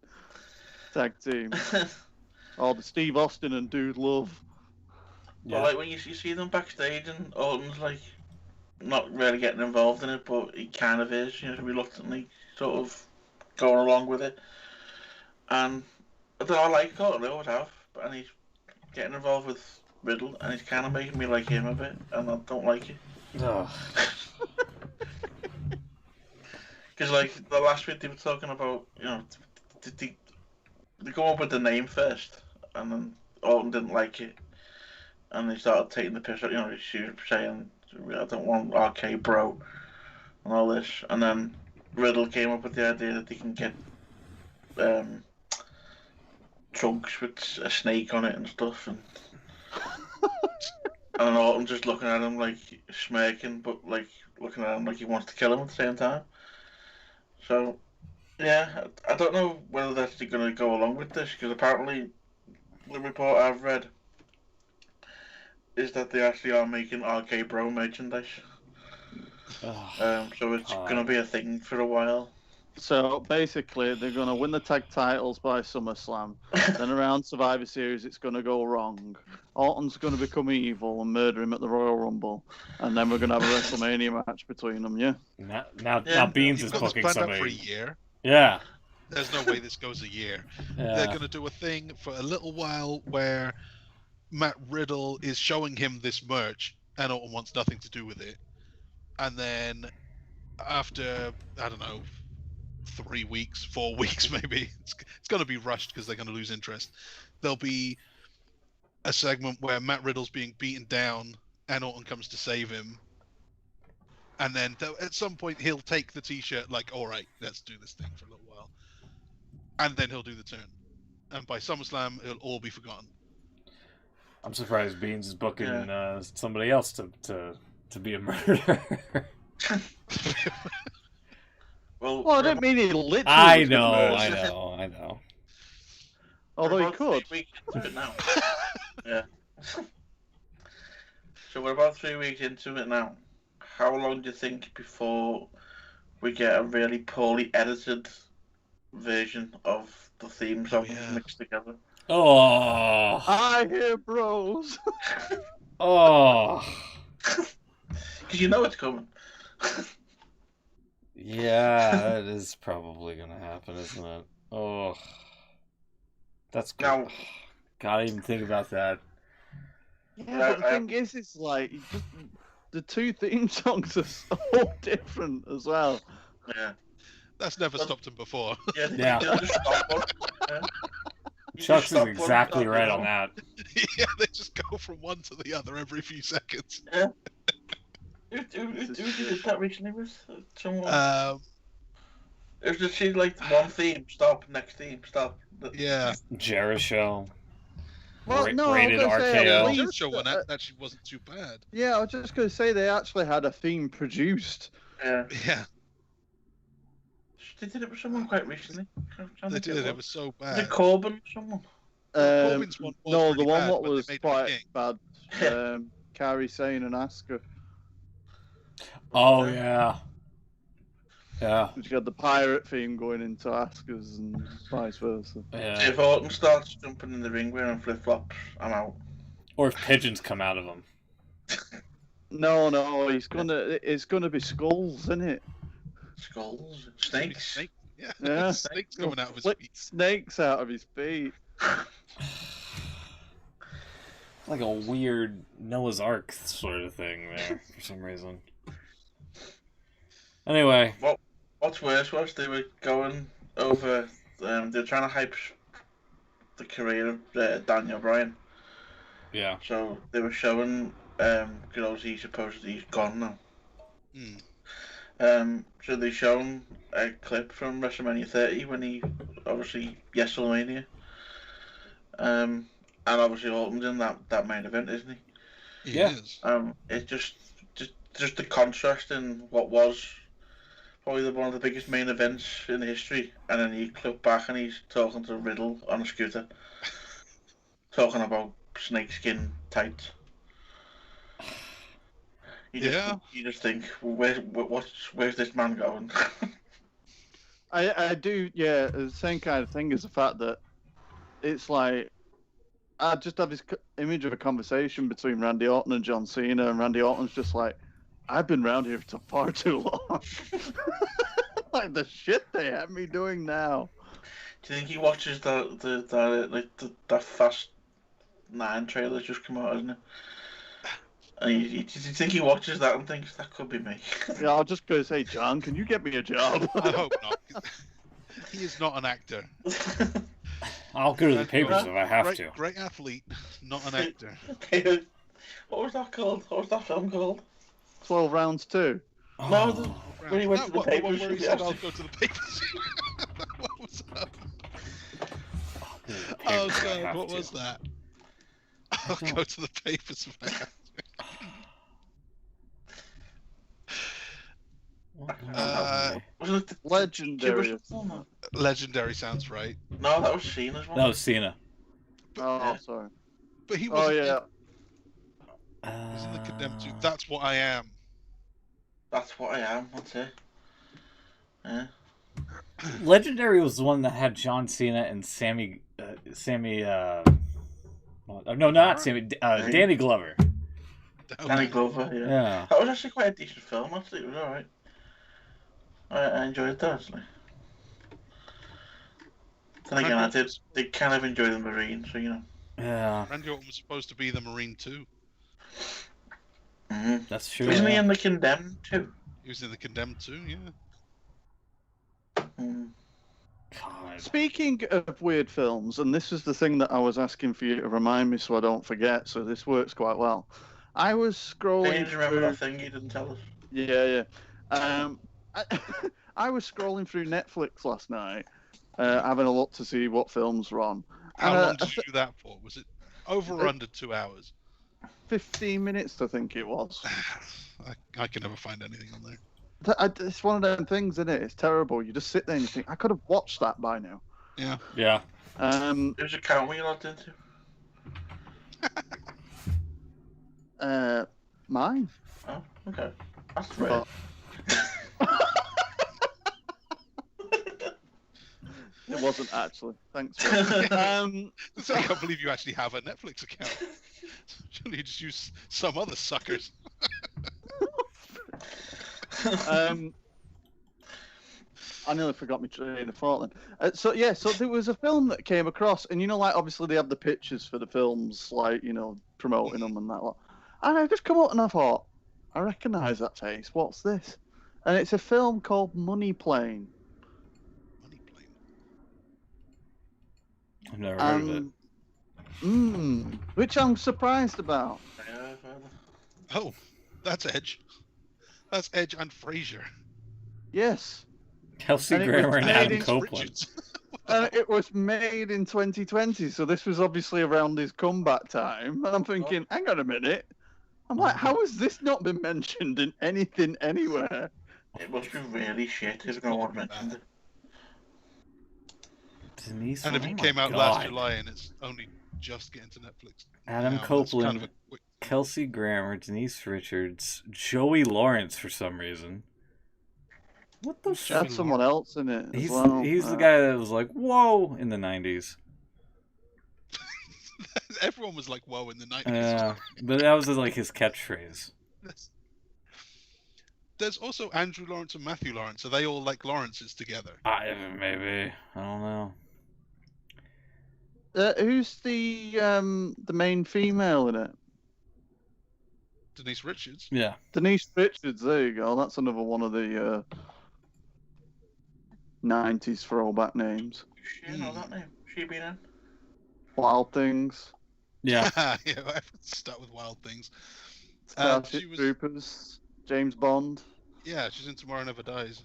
tag team, or the Steve Austin and Dude Love. But like when you see them backstage and Orton's like not really getting involved in it, but he kind of is, reluctantly sort of going along with it. And I don't know, I like Orton, I always have, and he's getting involved with Riddle, and he's kind of making me like him a bit, and I don't like it. Ugh. Because like the last week they were talking about, they go up with the name first, and then Orton didn't like it, and they started taking the piss out. She was saying, "I don't want RK Bro," and all this, and then Riddle came up with the idea that they can get trunks with a snake on it and stuff, and and Orton just looking at him like smirking, but like looking at him like he wants to kill him at the same time. So, yeah, I don't know whether they're actually going to go along with this, because apparently the report I've read is that they actually are making RK Bro merchandise. Ugh. So it's going to be a thing for a while. So basically, they're going to win the tag titles by SummerSlam. Then around Survivor Series, it's going to go wrong. Orton's going to become evil and murder him at the Royal Rumble. And then we're going to have a WrestleMania match between them, yeah? Now Beans is You've got this booking planned out for a somebody. year. Yeah. There's no way this goes a year. Yeah. They're going to do a thing for a little while where Matt Riddle is showing him this merch, and Orton wants nothing to do with it. And then after, I don't know, 3 weeks, 4 weeks maybe, it's going to be rushed because they're going to lose interest. There'll be a segment where Matt Riddle's being beaten down and Orton comes to save him. And then at some point he'll take the t-shirt like, all right, let's do this thing for a little while. And then he'll do the turn. And by SummerSlam, it'll all be forgotten. I'm surprised Beans is booking somebody else to be a murderer. Well, I didn't mean he literally. I was gonna know, murder. I know. Although he we're about could. 3 weeks into it now. Yeah. So we're about 3 weeks into it now. How long do you think before we get a really poorly edited version of the theme song mixed together? Oh, I hear bros. oh, Because you know it's coming. yeah, that is probably gonna happen, isn't it? Oh, that's good. Now, gotta even think about that. Yeah, but the thing is, it's like just the two theme songs are so different as well. Yeah. That's never stopped him before. Yeah. Just stop one. Yeah. Chuck's is exactly right on that. Yeah, they just go from one to the other every few seconds. Yeah. Who did that recently with someone? It was just like one theme, stop, next theme, stop. Yeah. Jericho. Well, no, rated I was gonna say, RKO. at The least, show one actually wasn't too bad. yeah, I was just going to say they actually had a theme produced. Yeah. Yeah, They did it with someone quite recently. they did. It was so Was bad. it Corbin or someone? Corbin's one was No, really the one bad, that but they was made him quite king. bad. Kairi Sane and Asuka. Oh yeah. Yeah. You got the pirate theme going into Asuka's and vice versa. Yeah. If Orton starts jumping in the ring wearing flip flops, I'm out. Or if pigeons come out of them. No, it's gonna be skulls, isn't it? Skulls, snakes. Snake. Yeah, Yeah. snakes coming out of his Flick feet. snakes out of his feet. Like a weird Noah's Ark sort of thing there for some reason. Anyway. What's worse was they were going over. They were trying to hype the career of Daniel Bryan. Yeah. So they were showing because he's supposedly gone now. So they shown a clip from WrestleMania 30 when he obviously WrestleMania. And obviously Orton's in that main event, isn't he? He is. It's just the contrast in what was probably one of the biggest main events in history, and then you clip back and he's talking to Riddle on a scooter, talking about snakeskin tights. You just think, where's this man going? I do, yeah. The same kind of thing is the fact that it's like I just have this image of a conversation between Randy Orton and John Cena, and Randy Orton's just like, "I've been around here for far too long." Like the shit they have me doing now. Do you think he watches that Fast 9 trailer just come out, hasn't it? And do you think he watches that and thinks that could be me? Yeah, I'll just go say, John, can you get me a job? I hope not. He is not an actor. I'll go to the papers if I have to. Great athlete, not an actor. What was that called? What was that film called? 12 rounds too. No, when he went to the The one papers. where he said, "I'll go to the papers." What was that? Oh God, what was that? I'll go to the papers if I have Was it Legendary. Legendary sounds right. No, that was Cena's one. No, Cena. Oh, sorry. But he Oh, wasn't yeah. he's in the Condemned 2. That's what I am. That's what I am. That's it. Yeah. Legendary was the one that had John Cena and Sammy. No, not Sammy. Danny Glover. Danny Glover. Yeah. Yeah. That was actually quite a decent film. Actually, it was alright. I enjoyed that actually. Then again, I did kind of enjoy the Marine, so you know. Yeah. Randy Orton was supposed to be the Marine too. Mm-hmm. That's true. Isn't he in the Condemned too? He was in the Condemned 2, yeah. Mm. God. Speaking of weird films, and this is the thing that I was asking for you to remind me so I don't forget, so this works quite well. I was scrolling Please remember through... that thing you didn't tell us. Yeah. I, I was scrolling through Netflix last night, having a look to see what films were on. How And, long did you do that for? Was it over or under 2 hours? 15 minutes, I think it was. I can never find anything on there. It's one of them things, isn't it? It's terrible. You just sit there and you think, I could have watched that by now. Yeah. Yeah. Whose account were you logged into? Mine. Oh, okay. That's right. It wasn't actually. Thanks. So I can't believe you actually have a Netflix account. Surely you just use some other suckers. I nearly forgot my train of thought then. So there was a film that came across, and like obviously they have the pictures for the films, like promoting them and that lot. And I just come up and I thought, I recognise that face. What's this? And it's a film called Money Plane. Money plane. I've never heard of it. Which I'm surprised about. Oh, that's Edge. That's Edge and Frasier. Yes. Kelsey And it Grammer was and made Adam in Copeland. Richards. And it was made in 2020, so this was obviously around his comeback time. And I'm thinking, hang on a minute. I'm like, how has this not been mentioned in anything anywhere? It must be really shit if no one mentioned it. Denise, And if oh it my came out God. last July and it's only just getting to Netflix. Adam now, that's Copeland, kind of a quick... Kelsey Grammer, Denise Richards, Joey Lawrence for some reason. What the fuck? That's someone else in it as He's well. the guy that was like, whoa, in the 90s. Everyone was like, whoa, in the 90s. Yeah, but that was like his catchphrase. There's also Andrew Lawrence and Matthew Lawrence. Are they all like Lawrences together? Maybe. I don't know. Who's the main female in it? Denise Richards. Yeah. Denise Richards. There you go. That's another one of the 90s throwback names. She know that name. She been in? Wild Things. Yeah. Yeah, I have to start with Wild Things. Starship she was- Troopers. James Bond. Yeah, she's in Tomorrow Never Dies.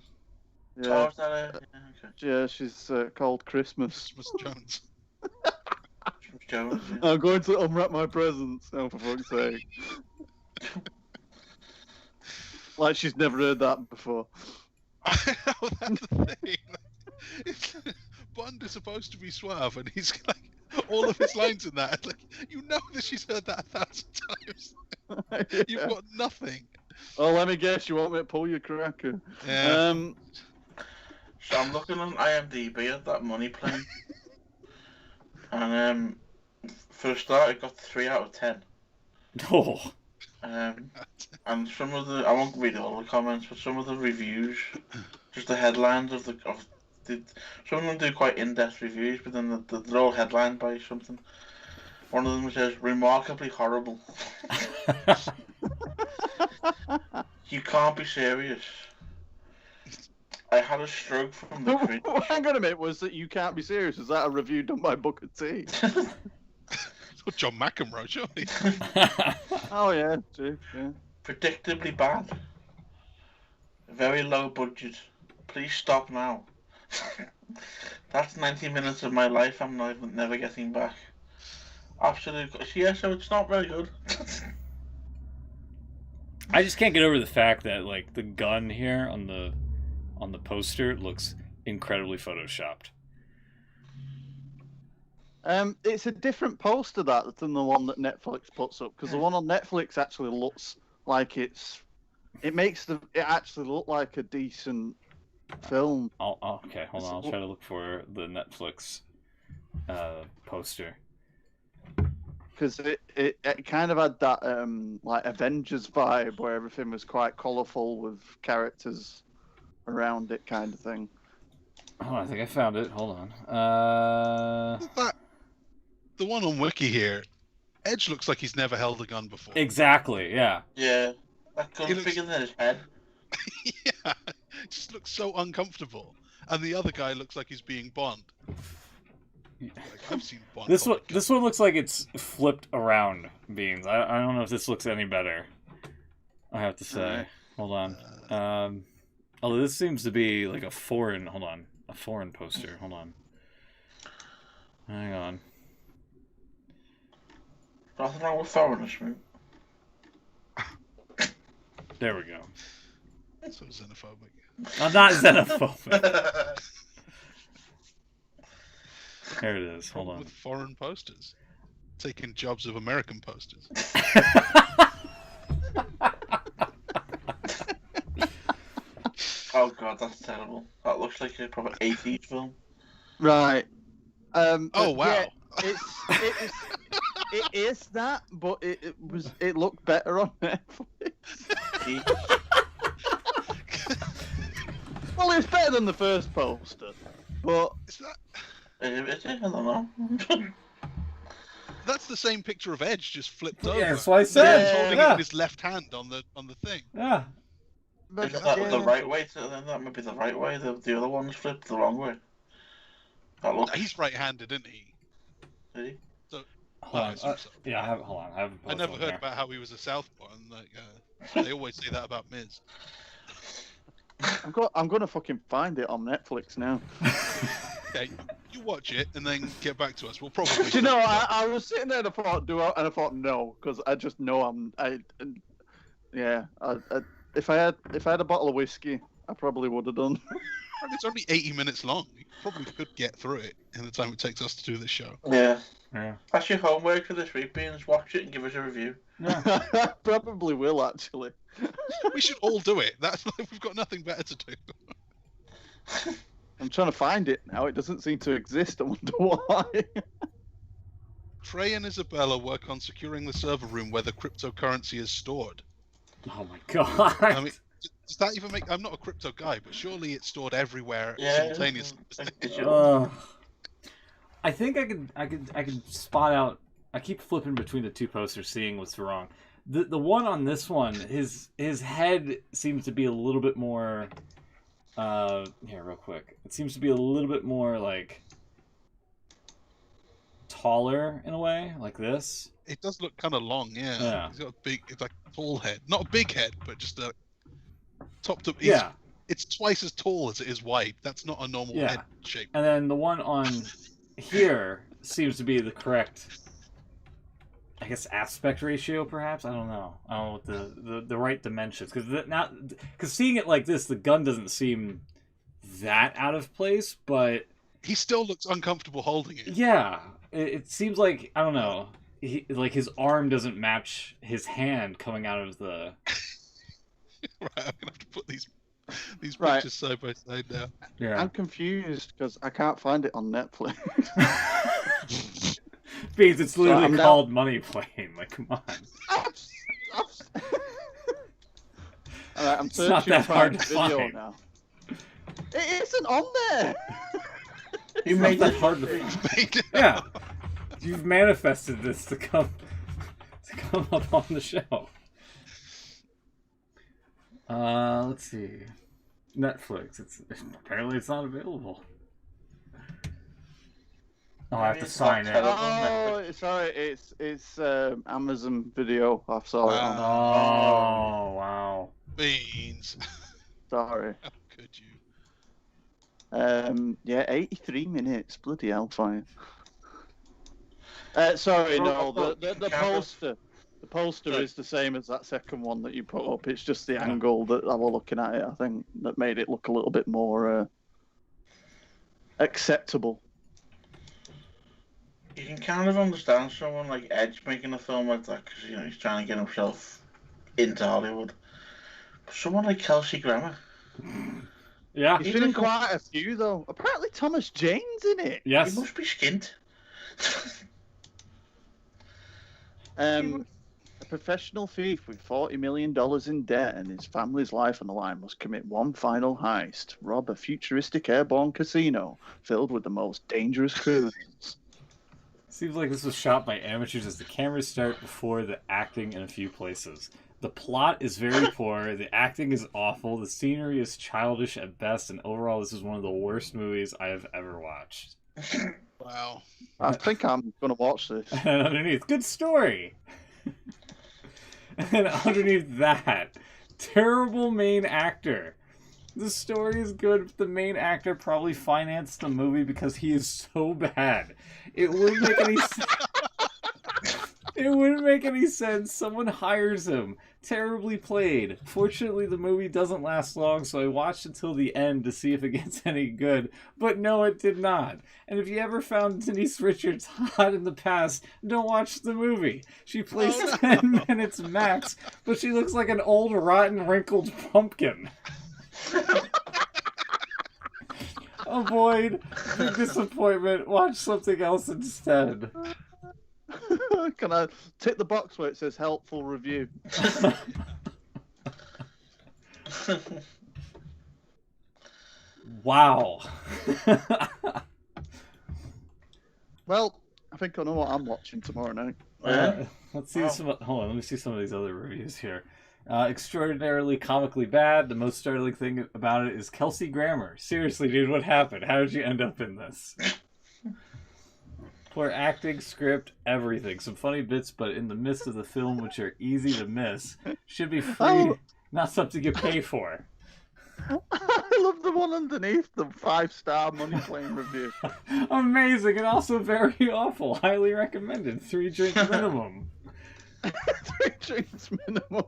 Oh, Yeah. is that it? Yeah, okay. Yeah, she's called Christmas. Christmas Jones. Jones, yeah. I'm going to unwrap my presents. Oh, for fuck's sake. Like she's never heard that before. Oh, that's the thing. Bond is supposed to be suave, and he's like all of his lines in that. Like you know that she's heard that 1,000 times. You've got nothing. Oh, let me guess. You want me to pull your cracker? Yeah. So I'm looking on IMDb at that Money Plane. And for a start, it got 3 out of 10. Oh. And some of the, I won't read all the comments, but some of the reviews, just the headlines some of them do quite in-depth reviews, but then they're all headlined by something. One of them says, remarkably horrible. You can't be serious. I had a stroke from the cringe. Hang on a minute. Was that You Can't Be Serious? Was that a review done by Booker T? John McEnroe, surely. Oh yeah, true. Yeah. Predictably bad. Very low budget. Please stop now. That's 90 minutes of my life I'm never getting back. Absolutely. Yeah, so it's not very good. I just can't get over the fact that like the gun here on the poster looks incredibly photoshopped. It's a different poster than the one that Netflix puts up, because the one on Netflix actually looks like it actually look like a decent film. Okay, hold on. I'll try to look for the Netflix poster. Because it kind of had that like Avengers vibe where everything was quite colourful with characters around it, kind of thing. Oh, I think I found it. Hold on. The one on Wiki here, Edge looks like he's never held a gun before. Exactly. Yeah. Yeah, that gun's bigger than his head. Yeah, it just looks so uncomfortable. and the other guy looks like he's being Bond. Like, I've seen Bond. This one looks like it's flipped around, Beans. I don't know if this looks any better. I have to say. Hold on. Although this seems to be like a foreign poster. Hold on. Hang on. Nothing wrong with foreigners, mate. There we go. So xenophobic. I'm not xenophobic. There it is. Hold on. With foreign posters. Taking jobs of American posters. Oh god, that's terrible. That looks like a proper 80s film. Right. Oh wow. Yeah, it is that, but it looked better on Netflix. Well, it's better than the first poster, but Is that... I don't know. That's the same picture of Edge, just flipped over. Yeah, that's what I said. He's holding it Yeah. in his left hand on the thing. Yeah. but Is that the right way? Then that might be the right way. The other one's flipped the wrong way. That looks. He's right-handed, isn't he? Is he? Hold I on. assume so. Yeah, hold on. I have a I never post heard there. about how he was a southpaw, and like they always say that about Miz. I'm gonna fucking find it on Netflix now. Okay, you watch it and then get back to us. We'll probably. Do you know, I was sitting there and I thought, and I thought no, because I just know if I had a bottle of whiskey, I probably would have done. It's only 80 minutes long. You probably could get through it in the time it takes us to do this show. Yeah. Yeah. That's your homework for this week, Beans. Watch it and give us a review. Yeah. Probably will actually. We should all do it. That's we've got nothing better to do. I'm trying to find it now. It doesn't seem to exist. I wonder why. Trey and Isabella work on securing the server room where the cryptocurrency is stored. Oh my god. I mean, does that even make? I'm not a crypto guy, but surely it's stored everywhere simultaneously. I think I could spot out. I keep flipping between the two posters, seeing what's wrong. The one on this one, his head seems to be a little bit more. Here, real quick. It seems to be a little bit more like taller in a way, like this. It does look kind of long, yeah. Yeah. He's got a big, it's like a tall head, not a big head, but just a topped up. Yeah. It's twice as tall as it is wide. That's not a normal Yeah. head shape. And then the one on here seems to be the correct, I guess, aspect ratio, perhaps. I don't know what the right dimensions, because seeing it like this, the gun doesn't seem that out of place, but He still looks uncomfortable holding it. yeah, it seems like, I don't know, like his arm doesn't match his hand coming out of the. Right, I'm gonna have to put these Right. pictures side by side now. Yeah. I'm confused because I can't find it on Netflix. Because it's literally I'm called Money Plane. Like, come on. Alright, I'm It's not searching that for hard the to video find. now. It isn't on there. You made that hard to find. Yeah. You've manifested this to come up on the show. Let's see. Netflix. Apparently it's not available. Oh, I have to sign in. Oh, sorry, it's Amazon Video. I saw it on. Oh, wow. Beans. Sorry. How could you? Yeah, 83 minutes. Bloody hellfire. Sorry, no, the poster. The poster is the same as that second one that you put up. It's just the angle that I was looking at it, I think, that made it look a little bit more acceptable. You can kind of understand someone like Edge making a film like that because he's trying to get himself into Hollywood. But someone like Kelsey Grammer, Yeah. He's been in quite a few, though. Apparently Thomas Jane's in it. Yes. he must be skint. A professional thief with $40 million in debt and his family's life on the line must commit one final heist, rob a futuristic airborne casino filled with the most dangerous criminals. Seems like this was shot by amateurs as the cameras start before the acting in a few places. The plot is very poor. The acting is awful. The scenery is childish at best, and overall, this is one of the worst movies I have ever watched. Wow. I think I'm gonna watch this. And underneath, good story. And underneath that, terrible main actor. The story is good, but the main actor probably financed the movie because he is so bad. It wouldn't make any sense. It wouldn't make any sense. Someone hires him. Terribly played. Fortunately, the movie doesn't last long, so I watched until the end to see if it gets any good. But no, it did not. And if you ever found Denise Richards hot in the past, don't watch the movie. She plays 10 minutes max, but she looks like an old, rotten, wrinkled pumpkin. Avoid the disappointment. Watch something else instead. Can I tick the box where it says helpful review? Wow. Well, I think I know what I'm watching tomorrow night. Let's see some. Hold on, let me see some of these other reviews here. Extraordinarily comically bad. The most startling thing about it is Kelsey Grammer. Seriously, dude, what happened? How did you end up in this? Poor acting, script, everything. Some funny bits, but in the midst of the film, which are easy to miss. Should be free, not something you pay for. I love the one underneath the 5-star money plane review. Amazing and also very awful. Highly recommended. 3 drink minimum. 3 drinks minimum.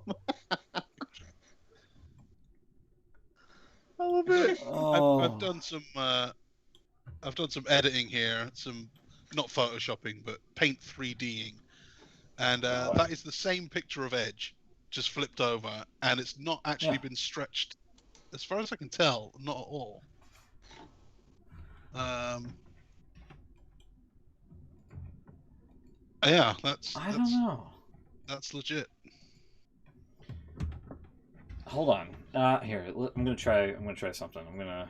I love it. Oh. I've done some editing here, some not photoshopping, but paint 3Ding, and that is the same picture of Edge, just flipped over, and it's not actually been stretched, as far as I can tell, not at all. Yeah, I don't know. That's legit. Hold on. Here, I'm gonna try something. Hold on.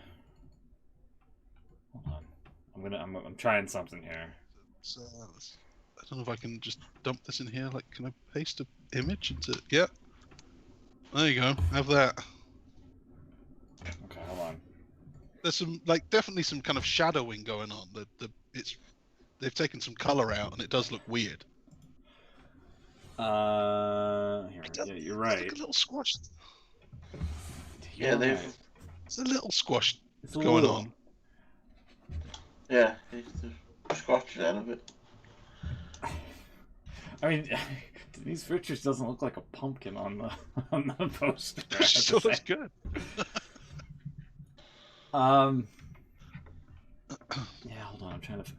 I'm trying something here. So, I don't know if I can just dump this in here. Like, can I paste an image into? Yeah. There you go. Have that. Okay, hold on. There's some, definitely some kind of shadowing going on. They've taken some color out, and it does look weird. Here, yeah, you're right. Look a little squash. Yeah, they've. It's a little squash It's a going little. on. Yeah, they've scratched it out of it. I mean, Denise Richards doesn't look like a pumpkin on the poster. She still looks good. Yeah, hold on. I'm trying to.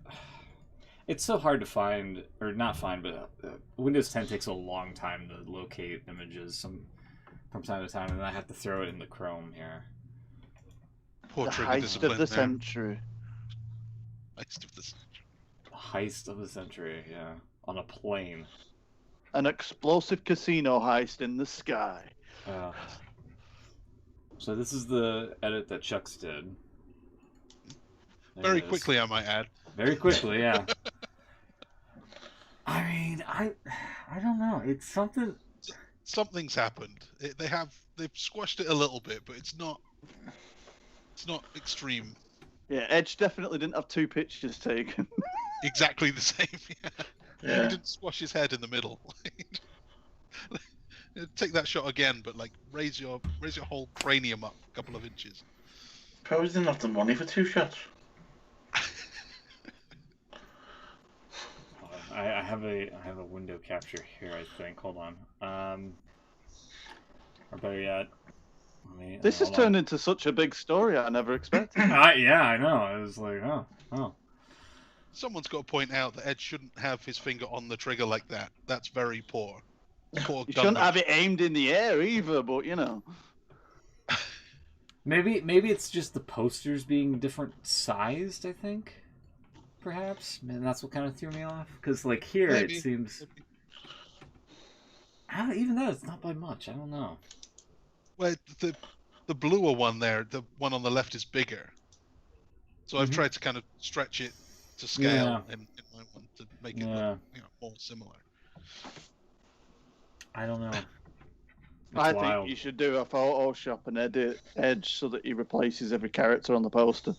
It's so hard to find, or not find, but Windows 10 takes a long time to locate images from time to time, and I have to throw it into Chrome here. Poor The trigger heist discipline of the there. century. Heist of the century. Heist of the century, yeah. On a plane. An explosive casino heist in the sky. So this is the edit that Chuck's did. There Very it is. quickly, I might add. Very quickly, yeah. I mean, I don't know. It's something. Something's happened. They've squashed it a little bit, but it's not extreme. Yeah, Edge definitely didn't have 2 pictures taken. Exactly the same. Yeah. He didn't squash his head in the middle. Take that shot again, but raise your whole cranium up a couple of inches. Probably didn't have the money for 2 shots. I have a window capture here. I think. Hold on. Or better yet, This has turned into such a big story I never expected. Yeah, I know. I was like, oh. Someone's got to point out that Ed shouldn't have his finger on the trigger like that. That's very poor. Poor You shouldn't have it aimed in the air either, but you know. Maybe it's just the posters being different sized. I think, perhaps, and that's what kind of threw me off. Because here Maybe. it seems. Even though it's not by much, I don't know. Well, the bluer one there, the one on the left is bigger. So I've tried to kind of stretch it to scale in my one to make it look more similar. I don't know. I wild. think you should do a Photoshop and edit Edge so that he replaces every character on the poster.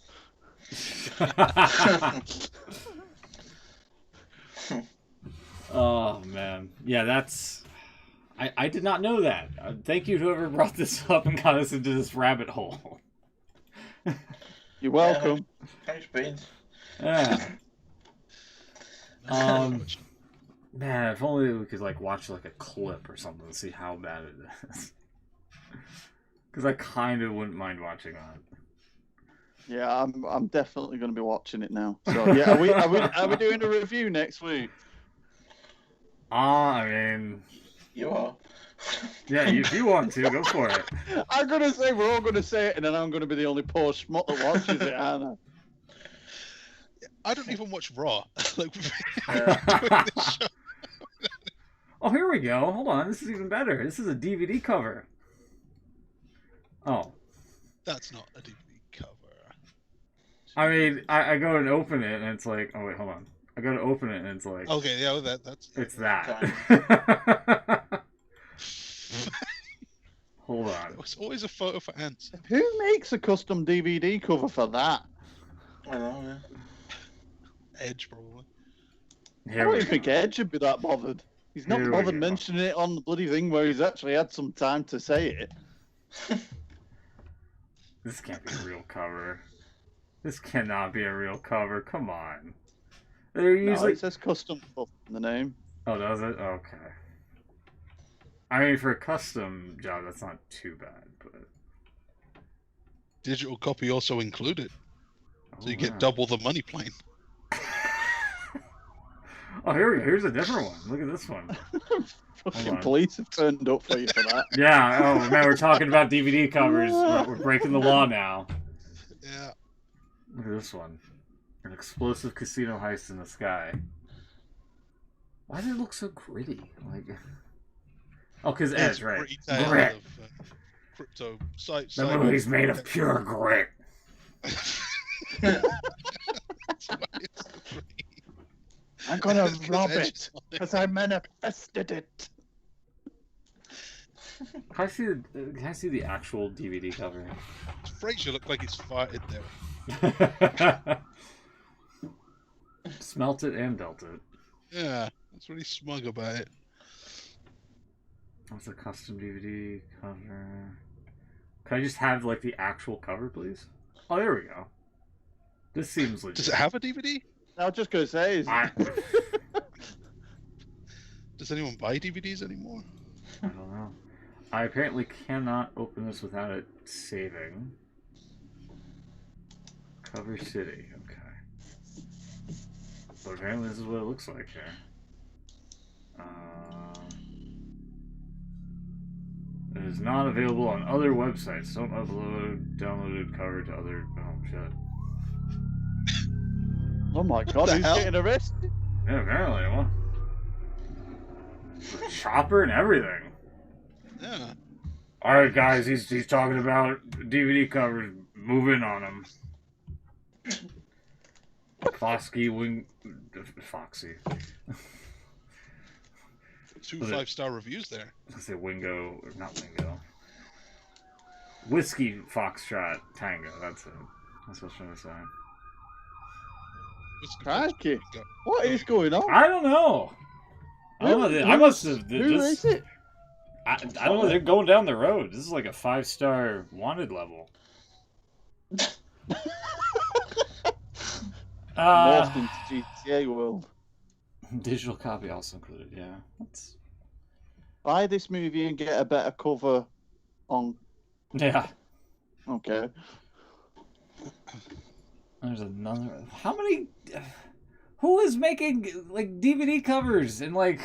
Oh man, yeah, that's. I did not know that. Thank you, whoever brought this up and got us into this rabbit hole. You're welcome. Thanks, Beans. Yeah. Man, if only we could like watch like a clip or something to see how bad it is. Because I kind of wouldn't mind watching that. Yeah, I'm definitely going to be watching it now. So yeah, are we doing a review next week? I mean, You are. yeah, if you want to, go for it. I'm going to say we're all going to say it, and then I'm going to be the only poor schmuck that watches it, aren't I? I don't even watch Raw. Like, we've Yeah. been doing this show. Oh, here we go. Hold on, this is even better. This is a DVD cover. Oh. That's not a DVD cover. I mean, I go and open it, and it's like, oh wait, hold on. I go to open it, and it's like, Okay, yeah, that's. it's that. Hold on. It's always a photo for ants. Who makes a custom DVD cover for that? I know, yeah. Edge, probably. I Here don't we even go. think Edge would be that bothered. He's not Here we bothered go. mentioning it on the bloody thing where he's actually had some time to say it. This can't be a real cover. This cannot be a real cover. Come on. They're No, usually. it says custom stuff in the name. Oh, does it? Okay. I mean, for a custom job, that's not too bad, but. Digital copy also included, so you Oh, get yeah. double the money plane. Oh, here we go. Here's a different one. Look at this one. Fucking on. police have turned up for you for that. Yeah. Oh man, we're talking about DVD covers. We're breaking the law now. Yeah. Look at this one. An explosive casino heist in the sky. Why does it look so gritty? Like. Oh, because It's Edge, right? pretty tale Grit. of crypto site. The movie's made of pure grit. That's why it's so pretty. I'm gonna It's 'cause rob Edge it is on it. because I manifested it. Can I see the actual DVD cover? Fraser looked like he's farted there. Smelt it and dealt it. Yeah, that's really smug about it. That's a custom DVD cover. Can I just have like the actual cover, please? Oh, there we go. This seems legit. Does it have a DVD? I was just gonna say, I Does anyone buy DVDs anymore? don't know. I apparently cannot open this without it saving. Cover City. Okay. But apparently this is what it looks like here. It is not available on other websites. Don't upload downloaded cover to other. Oh shit. oh my god, the who's hell? getting arrested? Yeah, apparently. Well, chopper and everything. Yeah. All right, guys. He's talking about DVD covers. Move in on him. Foxy. 2 Was it- 5-star reviews there. I say Wingo, or not Wingo. Whiskey Foxtrot Tango. That's it. That's what I was trying to say. Crikey. What is going on? I don't know. I don't know. I must have. Who is it? I don't know. They're going down the road. This is like a 5-star wanted level. Morphed into GTA world. Digital copy also included. Yeah. That's... Buy this movie and get a better cover on. Yeah. Okay. There's another. How many? Who is making like DVD covers and like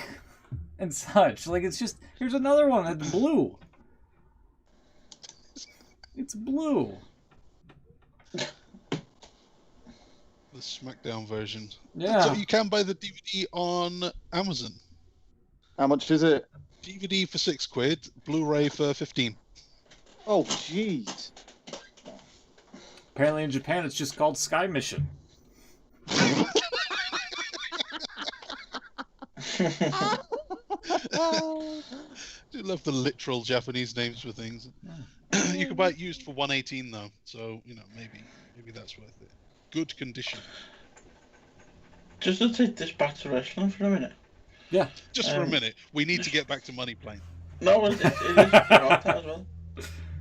and such? Like it's just here's another one that's blue. It's blue. The SmackDown version. Yeah. So you can buy the DVD on Amazon. How much is it? DVD for £6, Blu-ray for 15. Oh, jeez. Apparently in Japan it's just called Sky Mission. do love the literal Japanese names for things. You could buy it used for $118 though, so maybe that's worth it. Good condition. Just to take this back to wrestling for a minute. Yeah. Just for a minute, we need to get back to Money Plane. No, it is about that as well.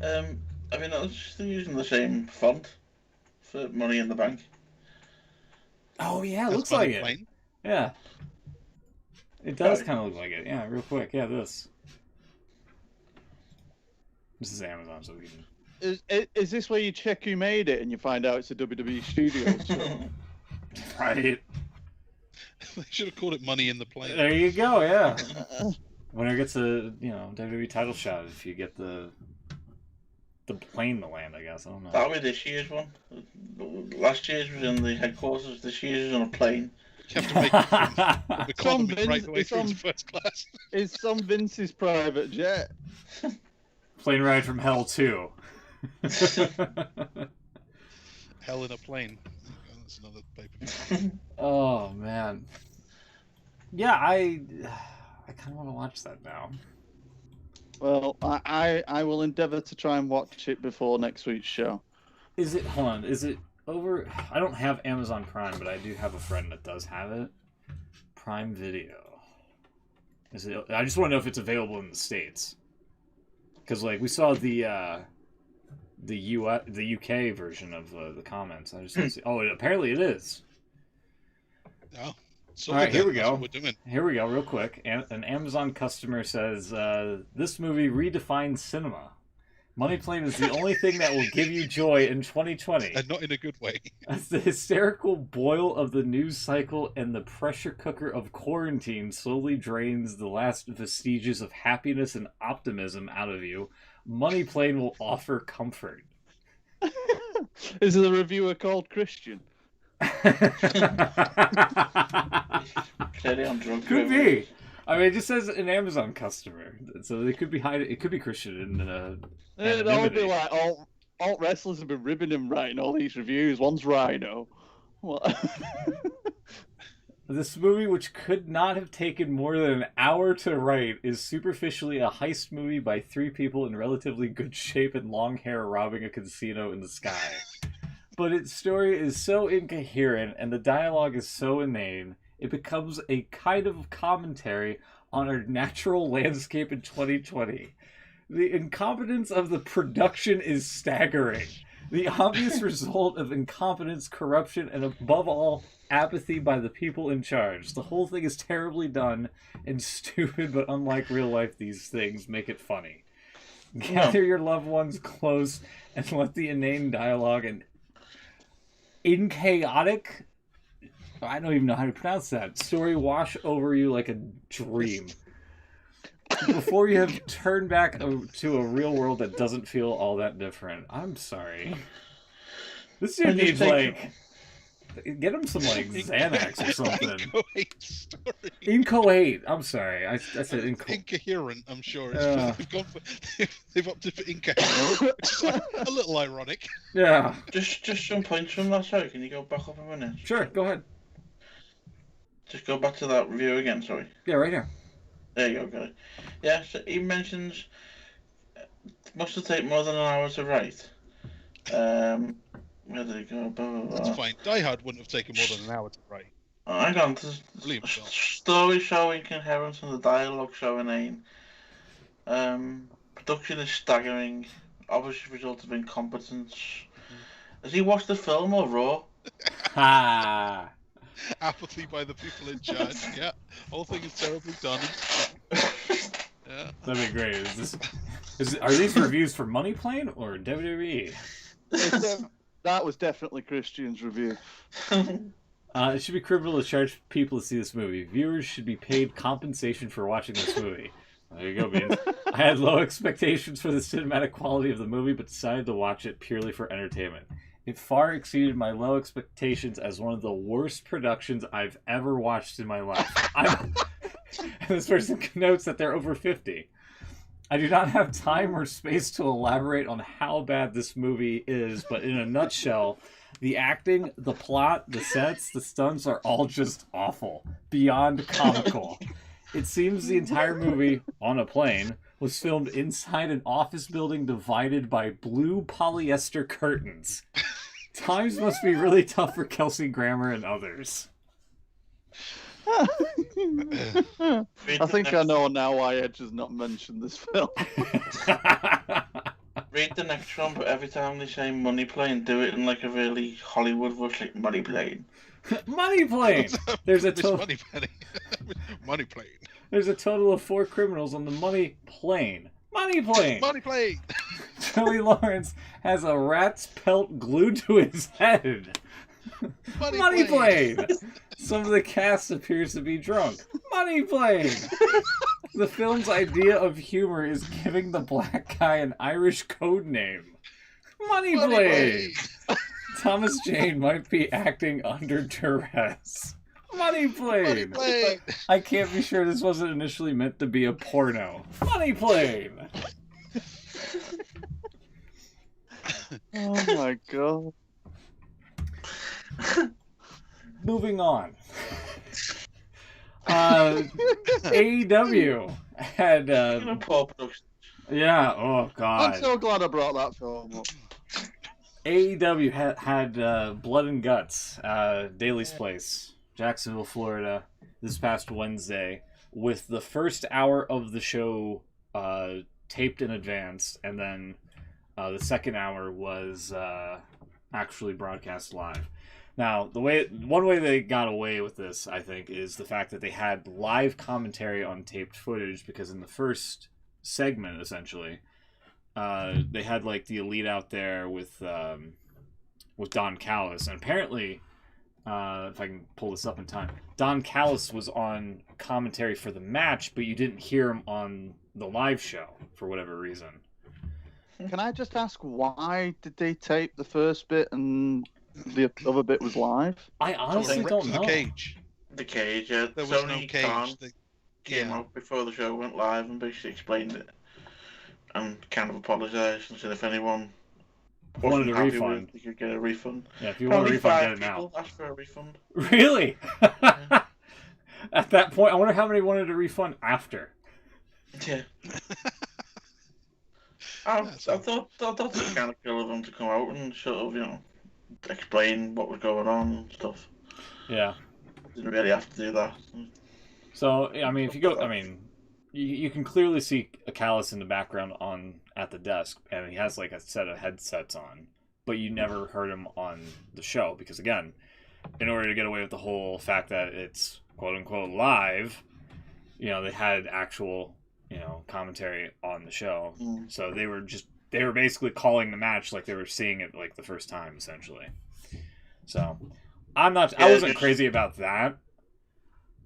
I mean, I was still using the same font for Money in the Bank. Oh yeah, it That's looks Money like Plane. it. Yeah. It does kind of look like it. Yeah, real quick. Yeah, this. This is Amazon, so we can. Is this where you check who made it and you find out it's a WWE Studios show? Right. They should have called it Money in the Plane. There you go. Yeah. Winner gets a WWE title shot if you get the plane to land. I guess I don't know. That'll be this year's one. Last year's was in the headquarters. This year's is on a plane. You have to make it from economy right the way through to first class. It's some Vince's private jet. Plane ride from hell 2. Hell in a Plane. Oh, that's another paper. Oh man. Yeah, I kind of want to watch that now. Well, I will endeavour to try and watch it before next week's show. Hold on, is it over? I don't have Amazon Prime, but I do have a friend that does have it. Prime Video. Is it? I just want to know if it's available in the States. Because like we saw the UK version of the comments. I just want to see. Oh, apparently it is. Oh. So all right, here we go. We're doing. Here we go, real quick. An Amazon customer says, this movie redefines cinema. Money Plane is the only thing that will give you joy in 2020. And not in a good way. As the hysterical boil of the news cycle and the pressure cooker of quarantine slowly drains the last vestiges of happiness and optimism out of you, Money Plane will offer comfort. Is it a reviewer called Christian? Clearly on drugs. Could be. I mean, it just says an Amazon customer, so they could be hiding. It could be Christian in It'd all be like alt wrestlers have been ribbing him writing all these reviews. One's Rhino. What? This movie, which could not have taken more than an hour to write, is superficially a heist movie by 3 people in relatively good shape and long hair robbing a casino in the sky. But its story is so incoherent and the dialogue is so inane, it becomes a kind of commentary on our natural landscape in 2020. The incompetence of the production is staggering. The obvious result of incompetence, corruption, and above all, apathy by the people in charge. The whole thing is terribly done and stupid, but unlike real life, these things make it funny. Gather your loved ones close and let the inane dialogue and chaotic, I don't even know how to pronounce that, story wash over you like a dream. Before you have turned back to a real world that doesn't feel all that different. I'm sorry. This dude needs, like... Get him some, like, Xanax or something. Incoherent story. Incoherent. I'm sorry. I said incoherent, I'm sure. They've opted for incoherent, which is like a little ironic. Yeah. Just some points from that, sorry. Can you go back up a minute? Sure, go ahead. Just go back to that review again, sorry. Yeah, right here. There you go, got it. Yeah, so he mentions it must have taken more than an hour to write. Where did it go? Blah, blah, blah. That's fine. Die Hard wouldn't have taken more than an hour to write. Oh, hang on. Believe it. Story showing incoherence and the dialogue showing inane. Production is staggering. Obvious result of incompetence. Has he watched the film or Raw? Ha! Apathy by the people in charge. Yeah, whole thing is terribly done. Yeah, that'd be great. Are these reviews for Money Plane or WWE? That was definitely Christian's review. It should be criminal to charge people to see this movie. Viewers should be paid compensation for watching this movie. There you go, Beans. I had low expectations for the cinematic quality of the movie, but decided to watch it purely for entertainment. It far exceeded my low expectations as one of the worst productions I've ever watched in my life. And this person notes that they're over 50. I do not have time or space to elaborate on how bad this movie is, but in a nutshell, the acting, the plot, the sets, the stunts are all just awful. Beyond comical. It seems the entire movie, on a plane, was filmed inside an office building divided by blue polyester curtains. Times must be really tough for Kelsey Grammer and others. I think I know now why Edge has not mentioned this film. Read the next one, but every time they say money plane, do it in like a really Hollywood voice, like money plane. Money plane! There's a total... money penny. Money plane. There's a total of 4 criminals on the money plane. Money plane! Money plane! Joey Lawrence has a rat's pelt glued to his head. Money plane! Some of the cast appears to be drunk. Money plane! The film's idea of humor is giving the black guy an Irish code name. Money plane! Thomas Jane might be acting under duress. Money plane! I can't be sure this wasn't initially meant to be a porno. Money plane! Oh my god. Moving on. AEW had Poor production. yeah, oh god. I'm so glad I brought that film up. AEW had Blood and Guts, Daly's Place, Jacksonville, Florida, this past Wednesday, with the first hour of the show taped in advance, and then the second hour was actually broadcast live. Now, one way they got away with this, I think, is the fact that they had live commentary on taped footage, because in the first segment, essentially, they had like the Elite out there with Don Callis, and apparently, if I can pull this up in time, Don Callis was on commentary for the match, but you didn't hear him on the live show for whatever reason. Can I just ask, why did they tape the first bit and the other bit was live? I honestly don't know. The cage. The cage, yeah. There was Tony no cage. Khan came out before the show went live and basically explained it and kind of apologised and said if anyone Wanted a happy refund. with it, you could get a refund. Yeah, if you want a Probably refund, 5 get it now. people asked for a refund. Really? At that point, I wonder how many wanted a refund after. Yeah. I thought it was kind of cool of them to come out and sort of, explain what was going on and stuff. Yeah. Didn't really have to do that. So, I mean, if you go, you can clearly see a Callus in the background at the desk, and he has like a set of headsets on, but you never heard him on the show because, again, in order to get away with the whole fact that it's quote unquote live, they had actual, commentary on the show. So they were basically calling the match like they were seeing it like the first time, essentially. So I wasn't crazy about that.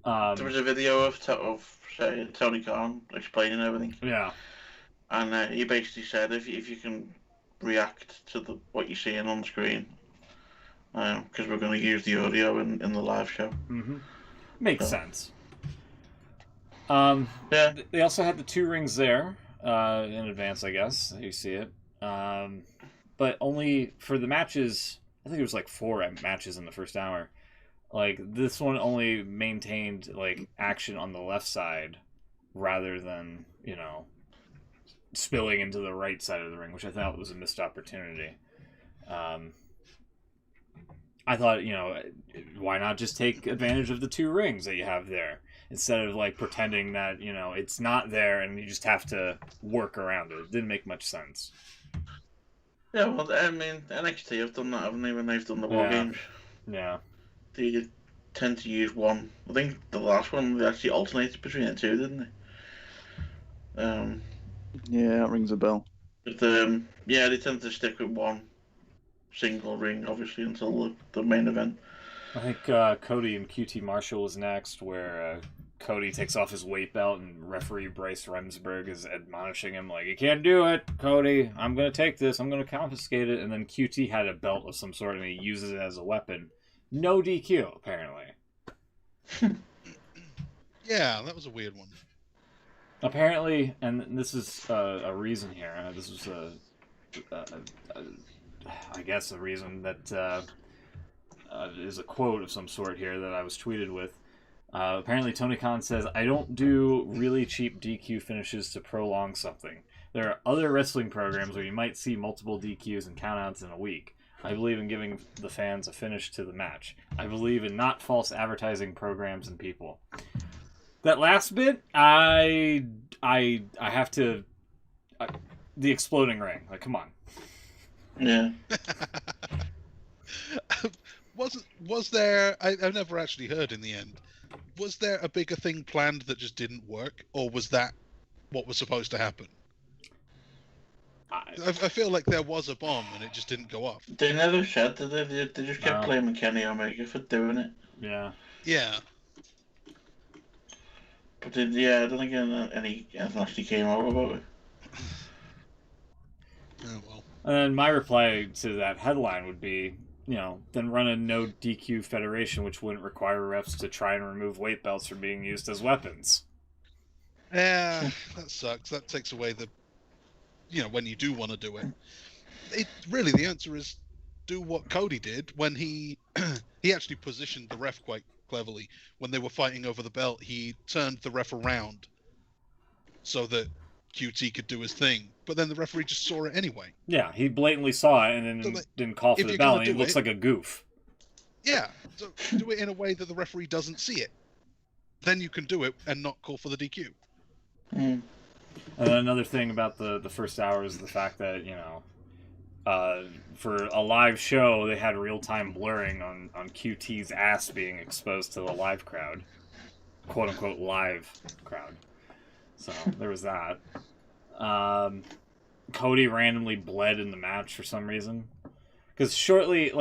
There was a video of Tony Khan explaining everything. Yeah. And he basically said if you can react to what you're seeing on the screen, because we're going to use the audio in the live show. Mm-hmm. Makes sense. Yeah. They also had the 2 rings there in advance, I guess. You see it. But only for the matches, I think there was like 4 matches in the first hour. Like, this one only maintained, like, action on the left side rather than, spilling into the right side of the ring, which I thought was a missed opportunity. I thought, why not just take advantage of the 2 rings that you have there instead of, like, pretending that, it's not there and you just have to work around it. It didn't make much sense. Yeah, well, I mean, NXT have done that, haven't they, when they've done the War Games? Yeah. They tend to use one. I think the last one, they actually alternated between the 2, didn't they? Yeah, that rings a bell. But, yeah, they tend to stick with one single ring, obviously, until the main event. I think Cody and QT Marshall was next, where Cody takes off his weight belt and referee Bryce Remsburg is admonishing him like, you can't do it, Cody. I'm going to take this. I'm going to confiscate it. And then QT had a belt of some sort and he uses it as a weapon. No DQ, apparently. Yeah, that was a weird one. Apparently, and this is a reason here. This was I guess a reason that is a quote of some sort here that I was tweeted with. Apparently, Tony Khan says, I don't do really cheap DQ finishes to prolong something. There are other wrestling programs where you might see multiple DQs and countouts in a week. I believe in giving the fans a finish to the match. I believe in not false advertising programs and people. That last bit, I have to... the exploding ring. Like, come on. Yeah. Was there... I've never actually heard in the end. Was there a bigger thing planned that just didn't work? Or was that what was supposed to happen? I feel like there was a bomb and it just didn't go off. They never said, did they? They just kept blaming Kenny Omega for doing it. Yeah. Yeah. But I don't think anything actually came out about it. Oh, well. And then my reply to that headline would be, then run a no DQ federation, which wouldn't require refs to try and remove weight belts from being used as weapons. Yeah, that sucks. That takes away the, when you do want to do it. Really, the answer is do what Cody did when he actually positioned the ref quite cleverly. When they were fighting over the belt, he turned the ref around so that QT could do his thing. But then the referee just saw it anyway. Yeah, he blatantly saw it and then didn't call for the bell, and he looks like a goof. Yeah, so do it in a way that the referee doesn't see it. Then you can do it and not call for the DQ. Mm. And then another thing about the first hour is the fact that, for a live show, they had real-time blurring on QT's ass being exposed to the live crowd. Quote-unquote live crowd. So, there was that. Cody randomly bled in the match for some reason. Because shortly,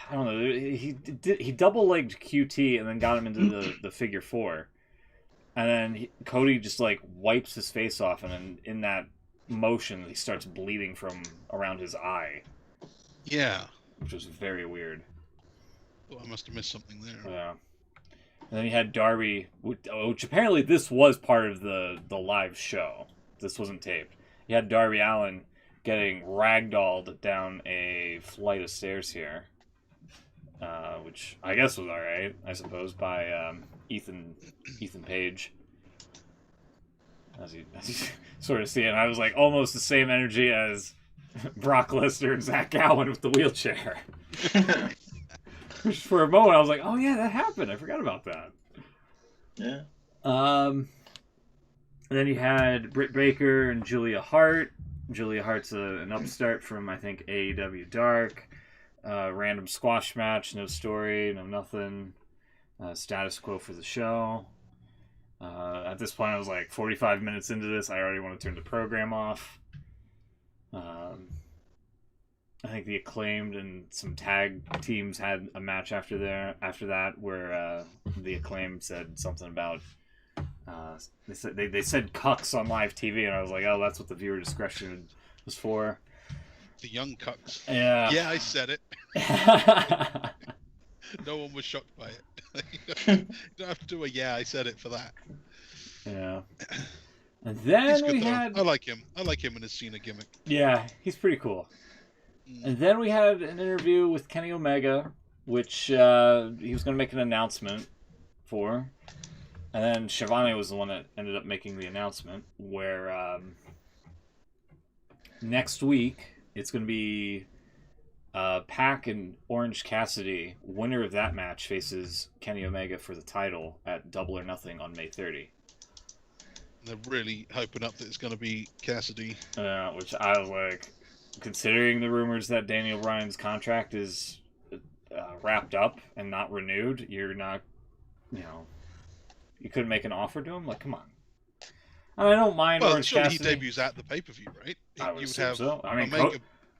I don't know, he double-legged QT and then got him into the figure four. And then Cody just, wipes his face off, and then in that motion, he starts bleeding from around his eye. Yeah. Which was very weird. Oh, I must have missed something there. Yeah. And then you had Darby, which apparently this was part of the live show. This wasn't taped. You had Darby Allin getting ragdolled down a flight of stairs here. Which I guess was alright, I suppose, by Ethan Page. As you sort of see it. And I was like, almost the same energy as Brock Lesnar and Zach Gowen with the wheelchair. Which for a moment I was like, oh yeah, that happened. I forgot about that. Yeah. And then you had Britt Baker and Julia Hart. Julia Hart's an upstart from, I think, AEW Dark. Random squash match, no story, no nothing. Status quo for the show. At this point, I was 45 minutes into this. I already want to turn the program off. I think the Acclaimed and some tag teams had a match after that where the Acclaimed said something about they said cucks on live TV, and I was like, oh, that's what the viewer discretion was for. The young cucks. Yeah. Yeah, I said it. No one was shocked by it. You don't have to do a "yeah, I said it" for that. Yeah. And then we had... I like him. I like him in his Cena gimmick. Yeah, he's pretty cool. And then we had an interview with Kenny Omega, which he was going to make an announcement for. And then Shivani was the one that ended up making the announcement, where next week it's going to be Pac and Orange Cassidy. Winner of that match faces Kenny Omega for the title at Double or Nothing on May 30. They're really hyping up that it's going to be Cassidy. Which I was like, considering the rumors that Daniel Bryan's contract is wrapped up and not renewed, you're not, you couldn't make an offer to him? Like, come on. I mean, I don't mind Orange Cassidy. He debuts at the pay-per-view, right? I would assume so. I mean,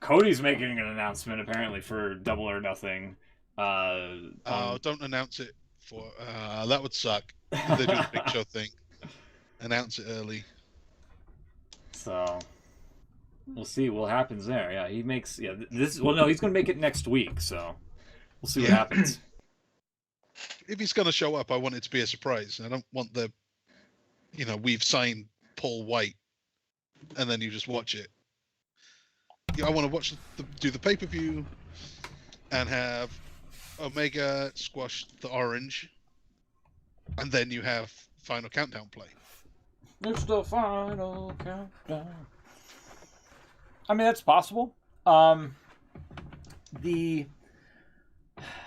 Cody's making an announcement, apparently, for Double or Nothing. Don't announce it for... that would suck. If they do the Big Show thing. Announce it early. So... we'll see what happens there. Yeah, he makes... Yeah, he's going to make it next week, so... we'll see what happens. If he's going to show up, I want it to be a surprise. I don't want the... we've signed Paul White, and then you just watch it. I want to do the pay-per-view, and have Omega squash the Orange, and then you have Final Countdown play. It's the final countdown. I mean, that's possible. I'm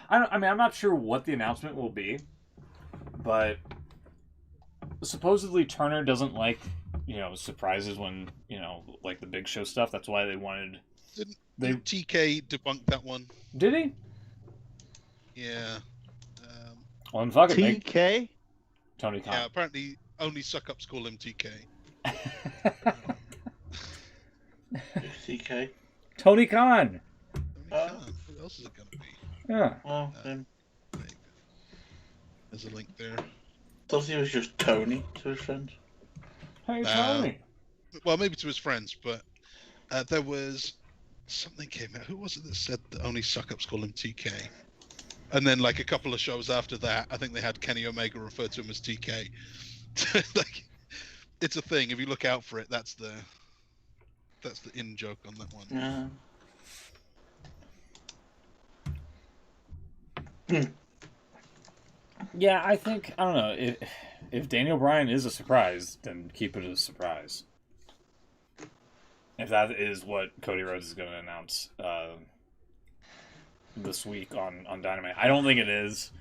not sure what the announcement will be, but supposedly Turner doesn't like, surprises when, like the big show stuff. That's why they wanted. Didn't TK debunk that one? Did he? Yeah. Well, then fuck it, TK? Tony Khan. Yeah, apparently only suck-ups call him TK. TK. Tony Khan. What else is it going to be? Yeah. Well, There's a link there. thought he was just Tony to his friends. Hey, Tony. Well, maybe to his friends, but there was something came out. Who was it that said that only suck-ups call him TK? And then, like a couple of shows after that, I think they had Kenny Omega refer to him as TK. Like, it's a thing. If you look out for it, that's the in joke on that one. Yeah. Yeah, I don't know. If Daniel Bryan is a surprise, then keep it a surprise. If that is what Cody Rhodes is going to announce this week on Dynamite. I don't think it is.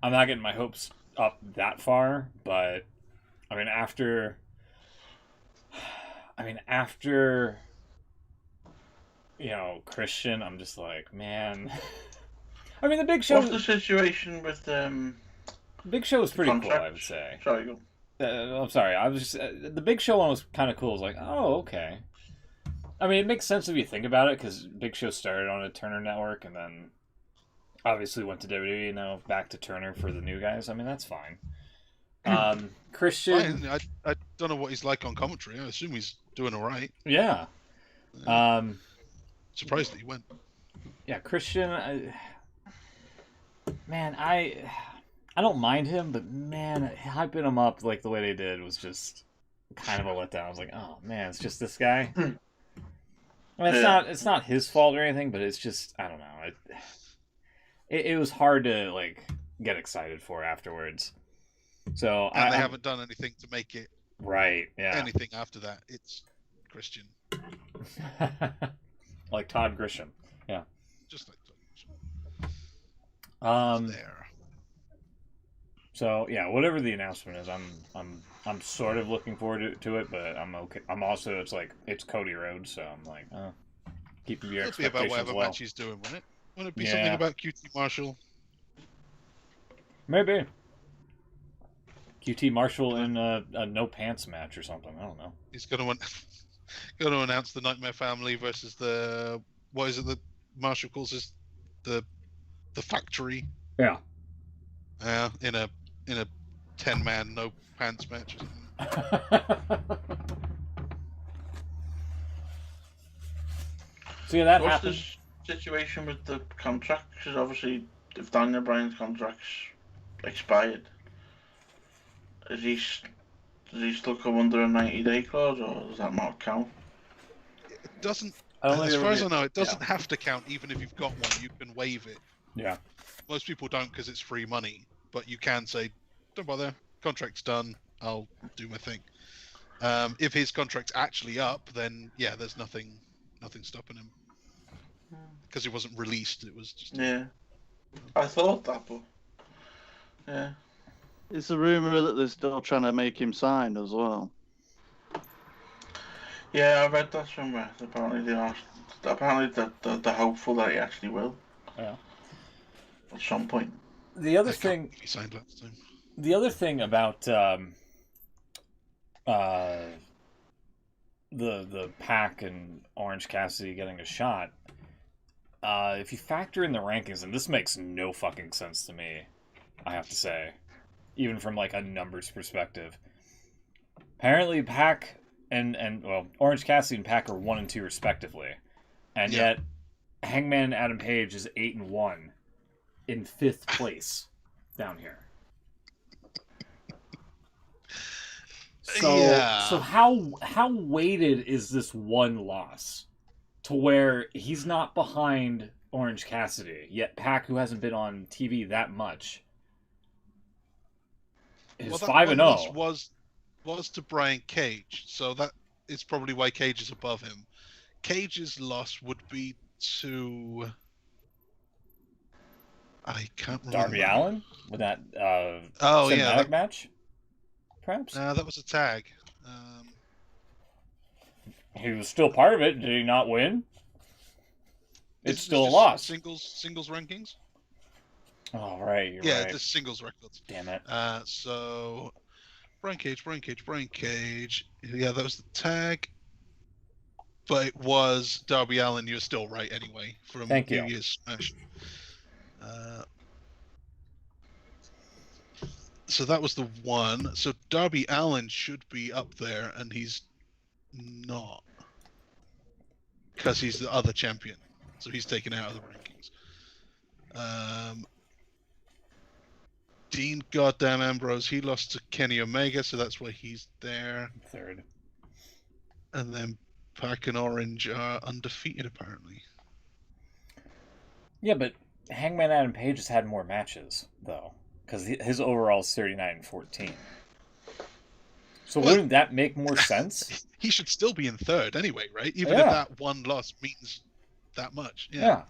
I'm not getting my hopes up that far, but I mean after Christian, I'm just like, man. I mean, the Big Show. What's the situation with Big Show was pretty contracts? cool, I would say. Sorry, go. I'm sorry. I was just the Big Show one was kind of cool. I was like, oh, okay. I mean, it makes sense if you think about it, because Big Show started on a Turner network and then obviously went to WWE and now back to Turner for the new guys. I mean, that's fine. Christian, I don't know what he's like on commentary. I assume he's doing all right. Yeah. Surprised that he went. Yeah, Christian. I don't mind him, but man, hyping him up like the way they did was just kind of a letdown. I was like, oh man, it's just this guy. I mean, it's not his fault or anything, but it's just, I don't know. It was hard to like get excited for afterwards. So and they haven't done anything to make it right. Yeah. Anything after that, it's Christian. Like Todd Grisham. Yeah. Just like Todd Grisham. There. So yeah, whatever the announcement is, I'm sort of looking forward to it, but I'm okay. I'm also it's Cody Rhodes, so I'm like, keep your expectations low. It'll be about whatever match he's doing, won't it? Won't it be something about QT Marshall? Maybe. QT Marshall in a no pants match or something. I don't know. He's going to announce the Nightmare Family versus the what is it that Marshall calls this the factory? Yeah. In a 10-man no pants match or something. So yeah, that What's happened. the situation with the contract? Because obviously, if Daniel Bryan's contract's expired, does he still come under a 90-day clause, or does that not count? It doesn't. As far as I know, it doesn't have to count. Even if you've got one, you can waive it. Yeah. Most people don't because it's free money, but you can say, "Don't bother. Contract's done. I'll do my thing." If his contract's actually up, then yeah, there's nothing stopping him because it wasn't released. It was just. Yeah. I thought that, but yeah. It's a rumor that they're still trying to make him sign as well. Yeah, I read that somewhere. Apparently they are. Apparently they're hopeful that he actually will. Yeah. At some point. The other thing. He signed last time. The other thing about the Pac and Orange Cassidy getting a shot, if you factor in the rankings, and this makes no fucking sense to me, I have to say, even from like a numbers perspective. Apparently, Pac and Orange Cassidy and Pac are 1 and 2 respectively, and yet Hangman Adam Page is 8 and 1 in 5th place down here. So how weighted is this one loss to where he's not behind Orange Cassidy, yet Pac, who hasn't been on TV that much, Is that 5 one and loss 0. was to Brian Cage, so that is probably why Cage is above him. Cage's loss would be to I can't remember. Darby Allin with that Oh cinematic yeah, match, perhaps. that was a tag. He was still part of it. Did he not win? It's Isn't still a this loss. Singles rankings. Oh, right, you're Yeah, right. the singles records. Damn it. So Brian Cage. Yeah, that was the tag. But it was Darby Allin. You're still right anyway from Thank New you. Year's Smash. So that was the one. So Darby Allin should be up there, and he's not because he's the other champion. So he's taken out of the rankings. Dean Goddamn Ambrose, he lost to Kenny Omega, so that's why he's there. Third. And then Pac and Orange are undefeated, apparently. Yeah, but Hangman Adam Page has had more matches, though. Because his overall is 39-14. So wouldn't that make more sense? He should still be in third anyway, right? Even if Yeah. that one loss means that much. Yeah.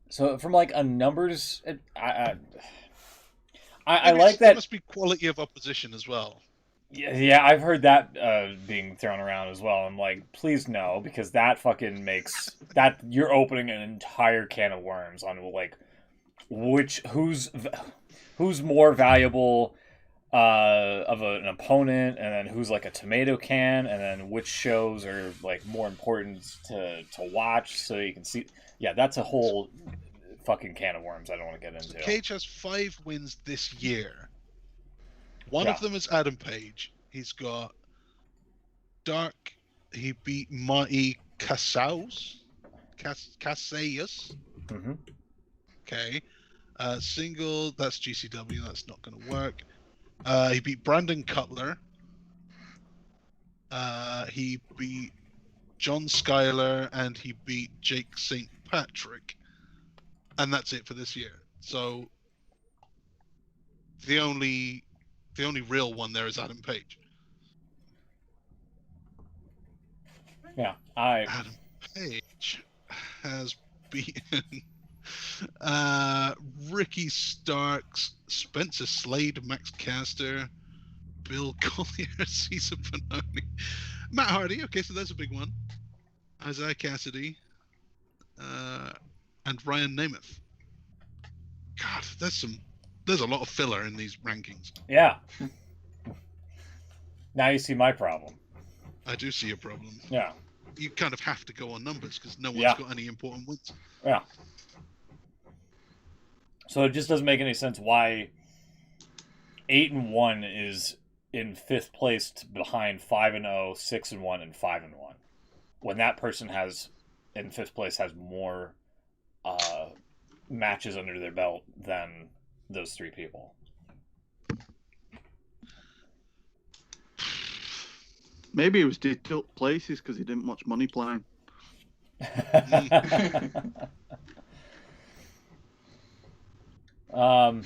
So from like a numbers, I like that. There must be quality of opposition as well. Yeah, I've heard that being thrown around as well. I'm like, please no, because that fucking makes that you're opening an entire can of worms on like who's more valuable of an opponent, and then who's like a tomato can, and then which shows are like more important to watch so you can see. Yeah, that's a whole fucking can of worms I don't want to get into. So Cage has 5 wins this year. One Yeah. of them is Adam Page. He's got Dark. He beat Marty Casaus. Casillas. Mm-hmm. Okay. Single, that's GCW. That's not going to work. He beat Brandon Cutler. He beat John Schuyler, and he beat Jake St. Patrick. And that's it for this year. So the only real one there is Adam Page. Yeah, Adam Page has beaten Ricky Starks, Spencer Slade, Max Caster, Bill Collier, Cesar Bononi, Matt Hardy. Okay, so that's a big one. Isaiah Cassidy, and Ryan Nemeth. God, there's a lot of filler in these rankings. Yeah. Now you see my problem. I do see a problem. Yeah. You kind of have to go on numbers because no one's Yeah. got any important wins. Yeah. So it just doesn't make any sense why 8-1 is in 5th place behind 5-0, 6-1, and 5-1, when that person has in 5th place has more matches under their belt than those 3 people. Maybe it was tilt places because he didn't much money playing. Yeah,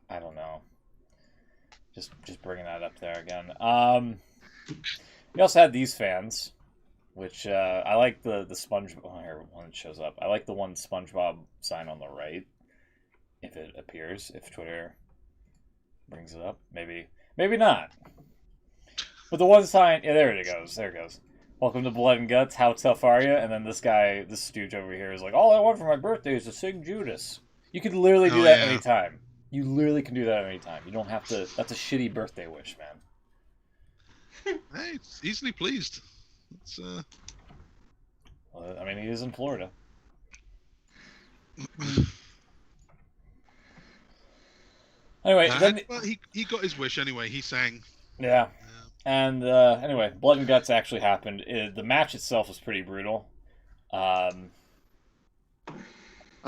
I don't know. Just bringing that up there again. We also had these fans, which I like the SpongeBob. Oh, here one shows up. I like the one SpongeBob sign on the right, if it appears, if Twitter brings it up. Maybe not. But the one sign, yeah, there it goes. There it goes. Welcome to Blood and Guts. How tough are you? And then this guy, this stooge over here, is like, all I want for my birthday is to sing Judas. You could literally do that anytime. You literally can do that anytime. You don't have to. That's a shitty birthday wish, man. Hey, it's easily pleased. It's Well, I mean, he is in Florida. Anyway, then well, he got his wish anyway. He sang. yeah. And anyway, Blood and Guts actually happened. The match itself was pretty brutal. I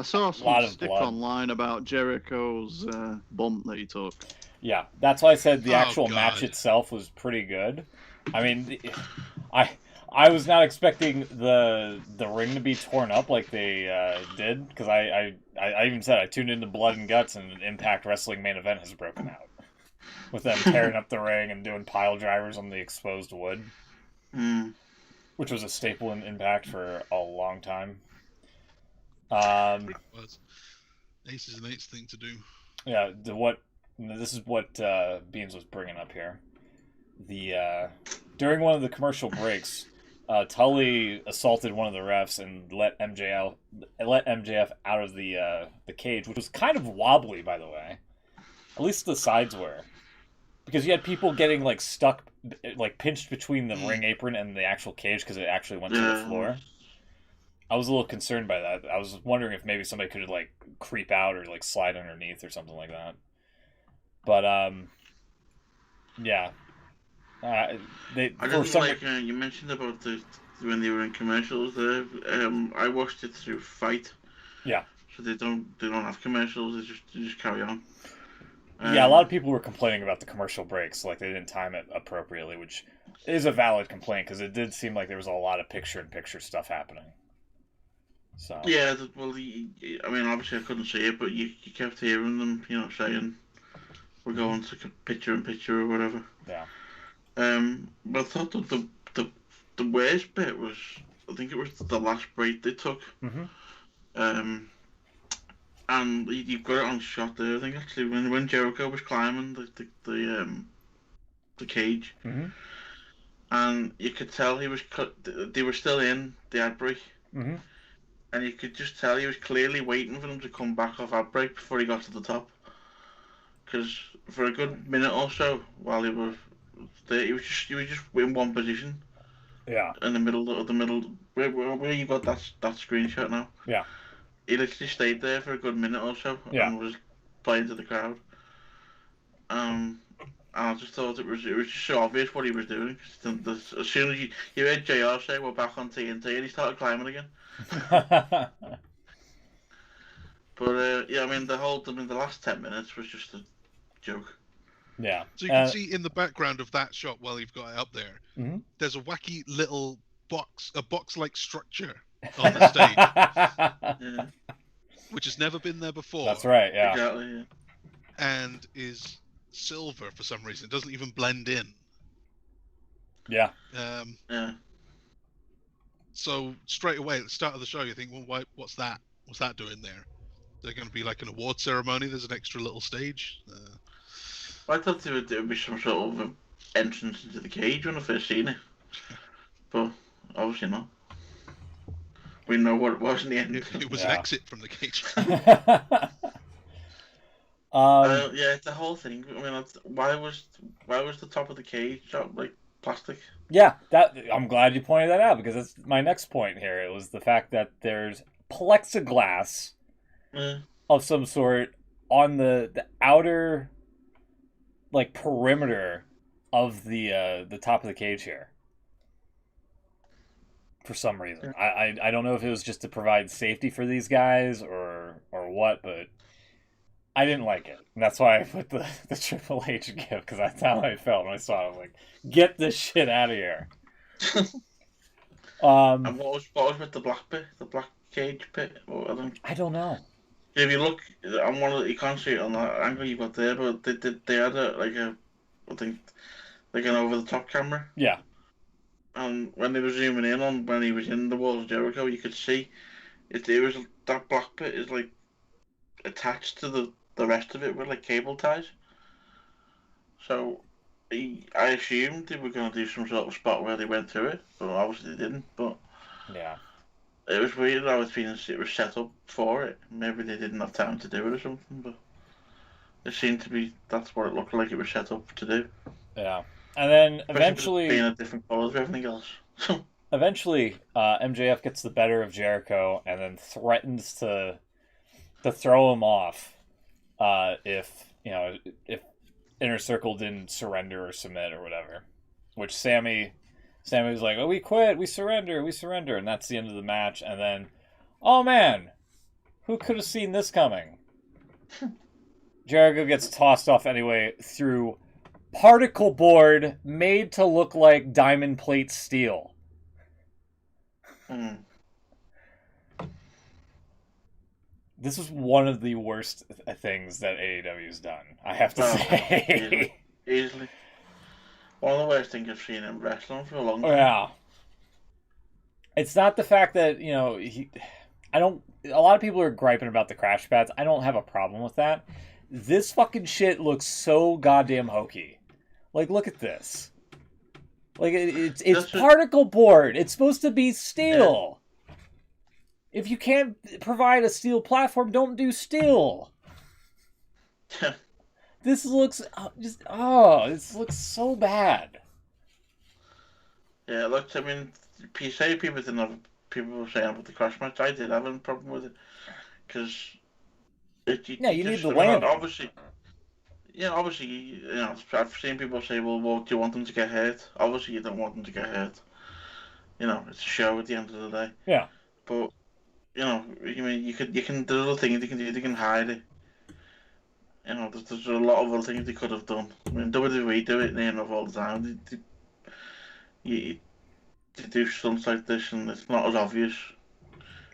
saw lot some of stick blood. online about Jericho's bump that he took. Yeah, that's why I said the Oh, actual God. match itself was pretty good. I mean, I was not expecting the ring to be torn up like they did, because I I even said I tuned into Blood and Guts, and an Impact Wrestling main event has broken out with them tearing up the ring and doing pile drivers on the exposed wood, which was a staple in Impact for a long time. It was. Ace is an Eights thing to do. Yeah, this is what Beans was bringing up here. During one of the commercial breaks, Tully assaulted one of the refs and let MJF out of the cage, which was kind of wobbly, by the way. At least the sides were, because you had people getting like stuck, like pinched between the ring apron and the actual cage because it actually went to the floor. I was a little concerned by that. I was wondering if maybe somebody could like creep out or like slide underneath or something like that. But yeah. I didn't like you mentioned about when they were in commercials there. I watched it through Fight. Yeah. So they don't have commercials. They just carry on. Yeah, a lot of people were complaining about the commercial breaks, like they didn't time it appropriately, which is a valid complaint because it did seem like there was a lot of picture-in-picture stuff happening. So yeah, well, I mean, obviously I couldn't see it, but you kept hearing them, saying we're going to picture-in-picture or whatever. Yeah. But I thought that the worst bit was, I think it was the last break they took. And you've got it on shot there. I think actually when Jericho was climbing the cage, and you could tell he was they were still in the ad break, and you could just tell he was clearly waiting for them to come back off ad break before he got to the top. Because for a good minute or so while he was there, he was just in one position. Yeah. In the middle where you got that screenshot now. Yeah. He literally stayed there for a good minute or so and was playing to the crowd. And I just thought it was just so obvious what he was doing. As soon as you heard JR say we're back on TNT, and he started climbing again. But yeah, I mean the last 10 minutes was just a joke. Yeah. So you can see in the background of that shot while you've got it up there, there's a wacky little box-like structure on the stage, Yeah. which has never been there before. That's right. Yeah. Exactly. Yeah. And is silver for some reason. It doesn't even blend in. Yeah. Yeah. So straight away at the start of the show, you think, well, what's that? What's that doing there? Is there going to be like an award ceremony? There's an extra little stage. I thought there would be some sort of entrance into the cage when I first seen it, but obviously not. We know what it was in the end. It was an exit from the cage. Yeah, the whole thing. I mean, why was the top of the cage like plastic? Yeah, I'm glad you pointed that out because that's my next point here. It was the fact that there's plexiglass of some sort on the outer like perimeter of the top of the cage here. For some reason, I don't know if it was just to provide safety for these guys or what, but I didn't like it, and that's why I put the Triple H gift because that's how I felt when I saw it. I was like, get this shit out of here. And what was with the black bit, the black cage pit? I don't know. If you look on you can't see it on that angle you got there, but they had I think like an over the top camera. Yeah. And when they were zooming in on when he was in the walls of Jericho, you could see it was that black bit is like attached to the rest of it with like cable ties. So I assumed they were going to do some sort of spot where they went through it, but obviously they didn't. But yeah, it was weird how it was set up for it. Maybe they didn't have time to do it or something, but it seemed to be that's what it looked like it was set up to do. Yeah. And then Especially eventually, being a different colour to everything else. eventually, MJF gets the better of Jericho and then threatens to throw him off if Inner Circle didn't surrender or submit or whatever. Which Sammy was like, "Oh, we quit, we surrender," and that's the end of the match. And then, oh man, who could have seen this coming? Jericho gets tossed off anyway through particle board made to look like diamond plate steel. this is one of the worst things that AEW's done. I have to Oh, say. easily. One of the worst things I've seen in wrestling for a long Oh, time. yeah. It's not the fact that, I don't. A lot of people are griping about the crash pads. I don't have a problem with that. This fucking shit looks so goddamn hokey. Like, look at this. Like, it's particle board. It's supposed to be steel. Yeah. If you can't provide a steel platform, don't do steel. This looks this looks so bad. Yeah, look, I mean, say people didn't have people were saying about the crash match. I did have a problem with it because you need the landing. Obviously, I've seen people say, well, do you want them to get hurt? Obviously, you don't want them to get hurt. It's a show at the end of the day. Yeah. But you can do other things you can do. You can hide it. There's a lot of other things they could have done. I mean, WWE do it all the time. They do stunts like this, and it's not as obvious.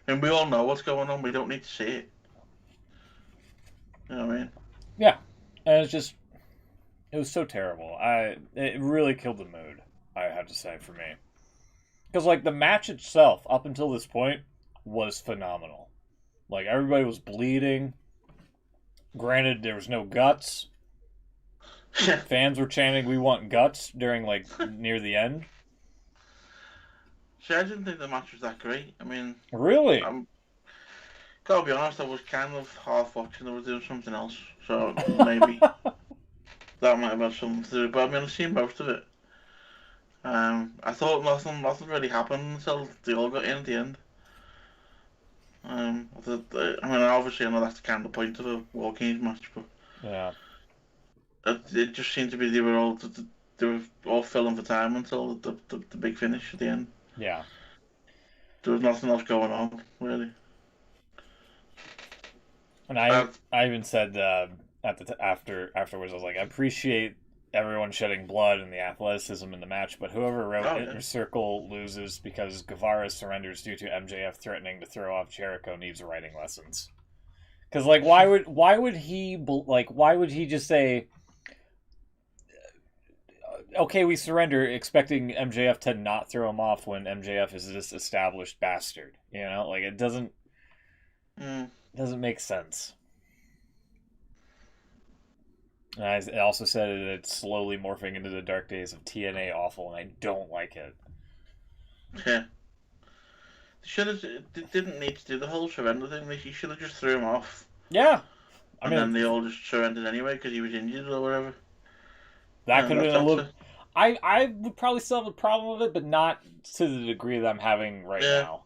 And we all know what's going on. We don't need to see it. You know what I mean? Yeah, and it was so terrible. It really killed the mood, I have to say, for me. Because, like, the match itself, up until this point, was phenomenal. Like, everybody was bleeding. Granted, there was no guts. Fans were chanting, "We want guts," during, like, near the end. See, I didn't think the match was that great. I mean... Really? Gotta be honest, I was kind of half watching. They were doing something else. So, maybe... that might have had something to do. But, I mean, I've seen most of it. I thought nothing really happened until they all got in at the end. I mean, obviously, I know that's kind of the point of a War Games match, but yeah, it just seemed to be they were all filling for time until the big finish at the end. Yeah, there was nothing else going on really. And I even said afterwards, I was like, I appreciate everyone shedding blood and the athleticism in the match, but whoever wrote Inner Circle loses because Guevara surrenders due to MJF threatening to throw off Jericho needs writing lessons. Because, like, why would he just say, okay, we surrender, expecting MJF to not throw him off when MJF is this established bastard? Like, it doesn't make sense. And I also said that it's slowly morphing into the dark days of TNA awful, and I don't like it. Yeah. They didn't need to do the whole surrender thing. You should have just threw him off. Yeah. Then they all just surrendered anyway because he was injured or whatever. That could have been a little... I would probably still have a problem with it, but not to the degree that I'm having right now.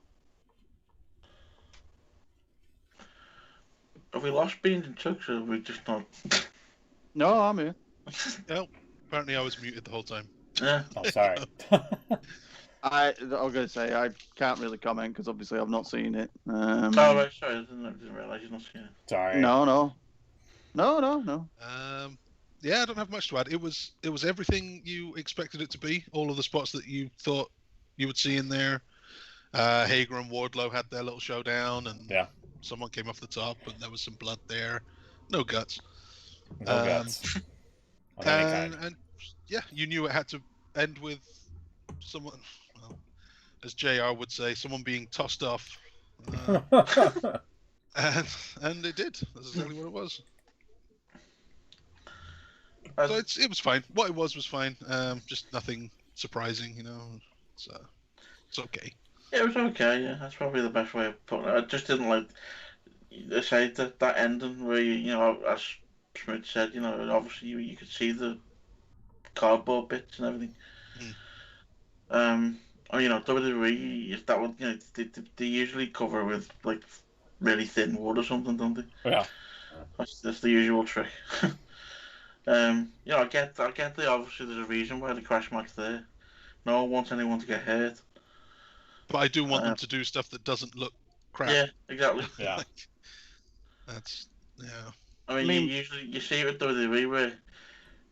Have we lost Beans and Chucks, or have we just not... No, I'm here. No, apparently I was muted the whole time. Yeah. Oh, sorry. I was going to say, I can't really comment because obviously I've not seen it. Oh, right, sorry, I didn't realise you've not seen it. Sorry. No. Yeah, I don't have much to add. It was everything you expected it to be. All of the spots that you thought you would see in there. Hager and Wardlow had their little showdown, and someone came off the top, and there was some blood there. No guts. No guts. And yeah, you knew it had to end with someone, well, as JR would say, someone being tossed off. And it did. That's exactly what it was. So it was fine. What it was fine. Just nothing surprising, So it's okay. Yeah, it was okay. Yeah, that's probably the best way of putting it. I just didn't like that ending where as Schmidt said, obviously you could see the cardboard bits and everything. WWE, that one, they usually cover with like really thin wood or something, don't they? Yeah. That's the usual trick. I get the obviously there's a reason why the crash match there. No one wants anyone to get hurt. But I do want them to do stuff that doesn't look crap. Yeah, exactly. Yeah. That's I mean, you see it with WWE where,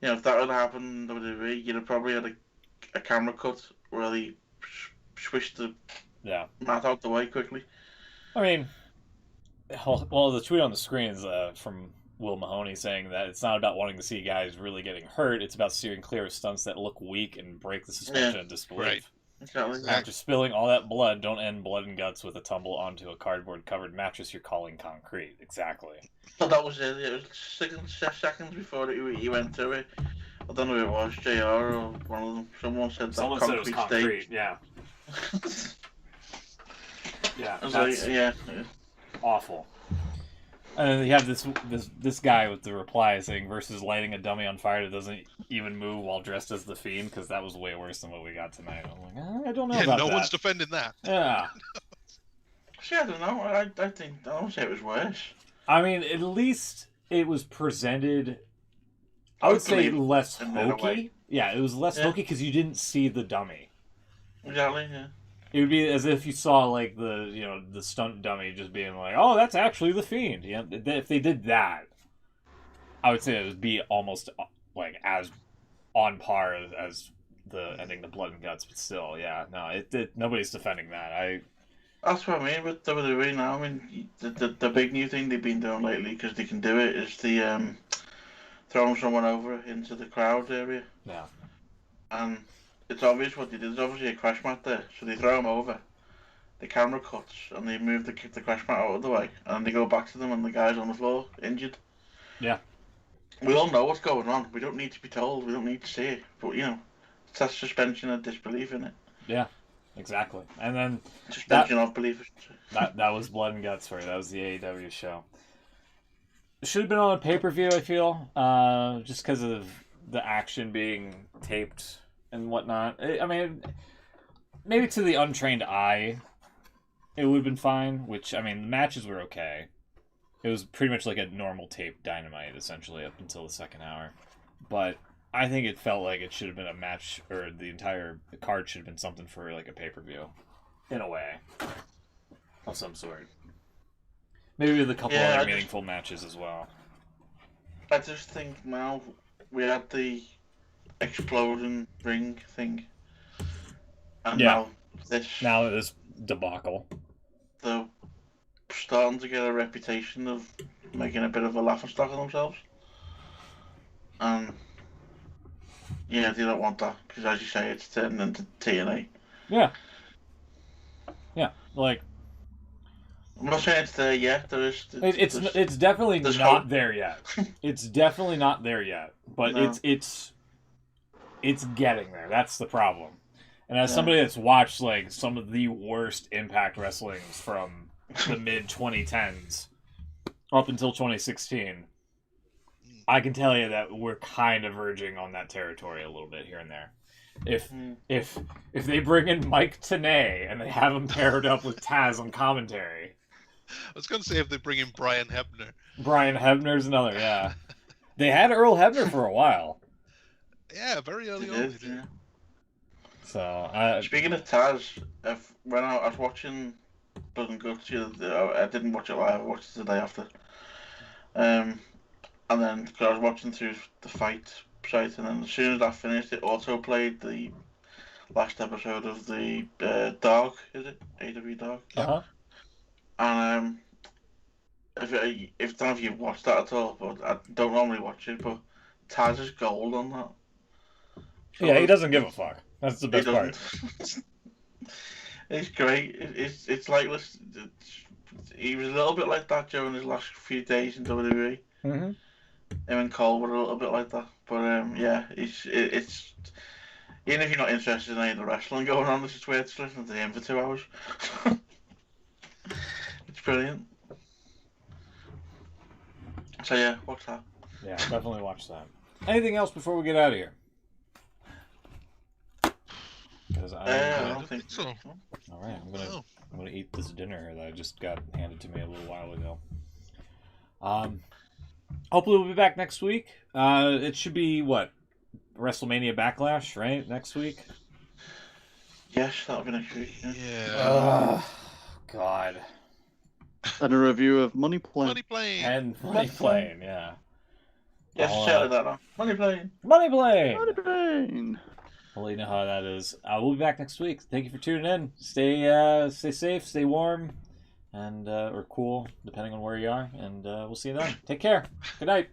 if that had happened in WWE, you'd have probably had a camera cut where they swished the mat out the way quickly. I mean, well, the tweet on the screen is from Will Mahoney saying that it's not about wanting to see guys really getting hurt. It's about steering clear of stunts that look weak and break the suspension of disbelief. Right. Exactly. After spilling all that blood, don't end blood and guts with a tumble onto a cardboard-covered mattress you're calling concrete. Exactly. But that was it. It was seconds before he went through it. I don't know who it was, JR or one of them. Someone said that Someone concrete said it was concrete. stage. Yeah. Yeah. I was That's like, yeah. awful. And then you have this guy with the reply saying versus lighting a dummy on fire that doesn't even move while dressed as the Fiend, because that was way worse than what we got tonight. I'm like, I don't know about no that. one's defending that. Yeah. See, I don't know. I don't say it was worse. I mean, at least it was presented, I would say, less hokey. Yeah, it was less hokey because you didn't see the dummy. Exactly, yeah. It would be as if you saw like the stunt dummy just being like, "Oh, that's actually the Fiend." Yeah, if they did that, I would say it would be almost like as on par as the ending the blood and guts. But still, yeah, no, nobody's defending that. That's what I mean with WWE now. I mean, the big new thing they've been doing lately, because they can do it, is the throwing someone over into the crowd area. Yeah. And it's obvious what they did. There's obviously a crash mat there, so they throw them over. The camera cuts and they move the crash mat out of the way, and they go back to them, and the guy's on the floor injured. Yeah. We all know what's going on. We don't need to be told. We don't need to see it. But it's that suspension of disbelief in it. Yeah. Exactly. And then suspension of belief. That was blood and guts for you. That was the AEW show. It should have been on a pay-per-view, I feel, just because of the action being taped and whatnot. I mean, maybe to the untrained eye, it would have been fine. Which, I mean, the matches were okay. It was pretty much like a normal tape Dynamite, essentially, up until the second hour. But I think it felt like it should have been a match, or the entire card should have been something for like a pay-per-view, in a way, of some sort. Maybe with a couple other meaningful matches as well. I just think now we had the exploding ring thing, and now this debacle. They're starting to get a reputation of making a bit of a laughingstock of themselves, and yeah, they don't want that because, as you say, it's turning into TNA. Yeah. Yeah, like. I'm not saying it's there yet. It's definitely not there yet. It's definitely not there yet. But no. it's getting there. That's the problem. And as somebody that's watched like some of the worst Impact Wrestlings from the mid 2010s up until 2016, I can tell you that we're kind of verging on that territory a little bit here and there. If they bring in Mike Tenay and they have him paired up with Taz on commentary. I was going to say if they bring in Brian Hebner. Brian Hebner's another, yeah. They had Earl Hebner for a while. Yeah, very early on. They did. Yeah. So, speaking of Taz, when I was watching Blood and Guts, I didn't watch it live. I watched it the day after. And then cause I was watching through the fight site, and then as soon as I finished, it also played the last episode of the Dog. Is it AW Dog? Uh-huh. And if I don't know if you've watched that at all, but I don't normally watch it, but Taz is gold on that. So yeah, he doesn't give a fuck. That's the best part. It's great. It's like he was a little bit like that during his last few days in WWE. Mm-hmm. Him and Cole were a little bit like that, but yeah, it's even if you're not interested in any of the wrestling going on, it's just weird to listen to him for 2 hours. It's brilliant. So yeah, watch that. Yeah, definitely watch that. Anything else before we get out of here? Because I don't think so. All right, I'm gonna eat this dinner here that I just got handed to me a little while ago. Hopefully we'll be back next week. It should be what? WrestleMania Backlash, right? Next week. Yes, that'll be next week. Yeah. God. And a review of Money Plane. Money Plane. And Money Plane, yeah. Yes, shout that on. Money Plane. Money Plane. Money Plane. Well, you know how that is. We'll be back next week. Thank you for tuning in. Stay safe, stay warm, and or cool, depending on where you are. And we'll see you then. Take care. Good night.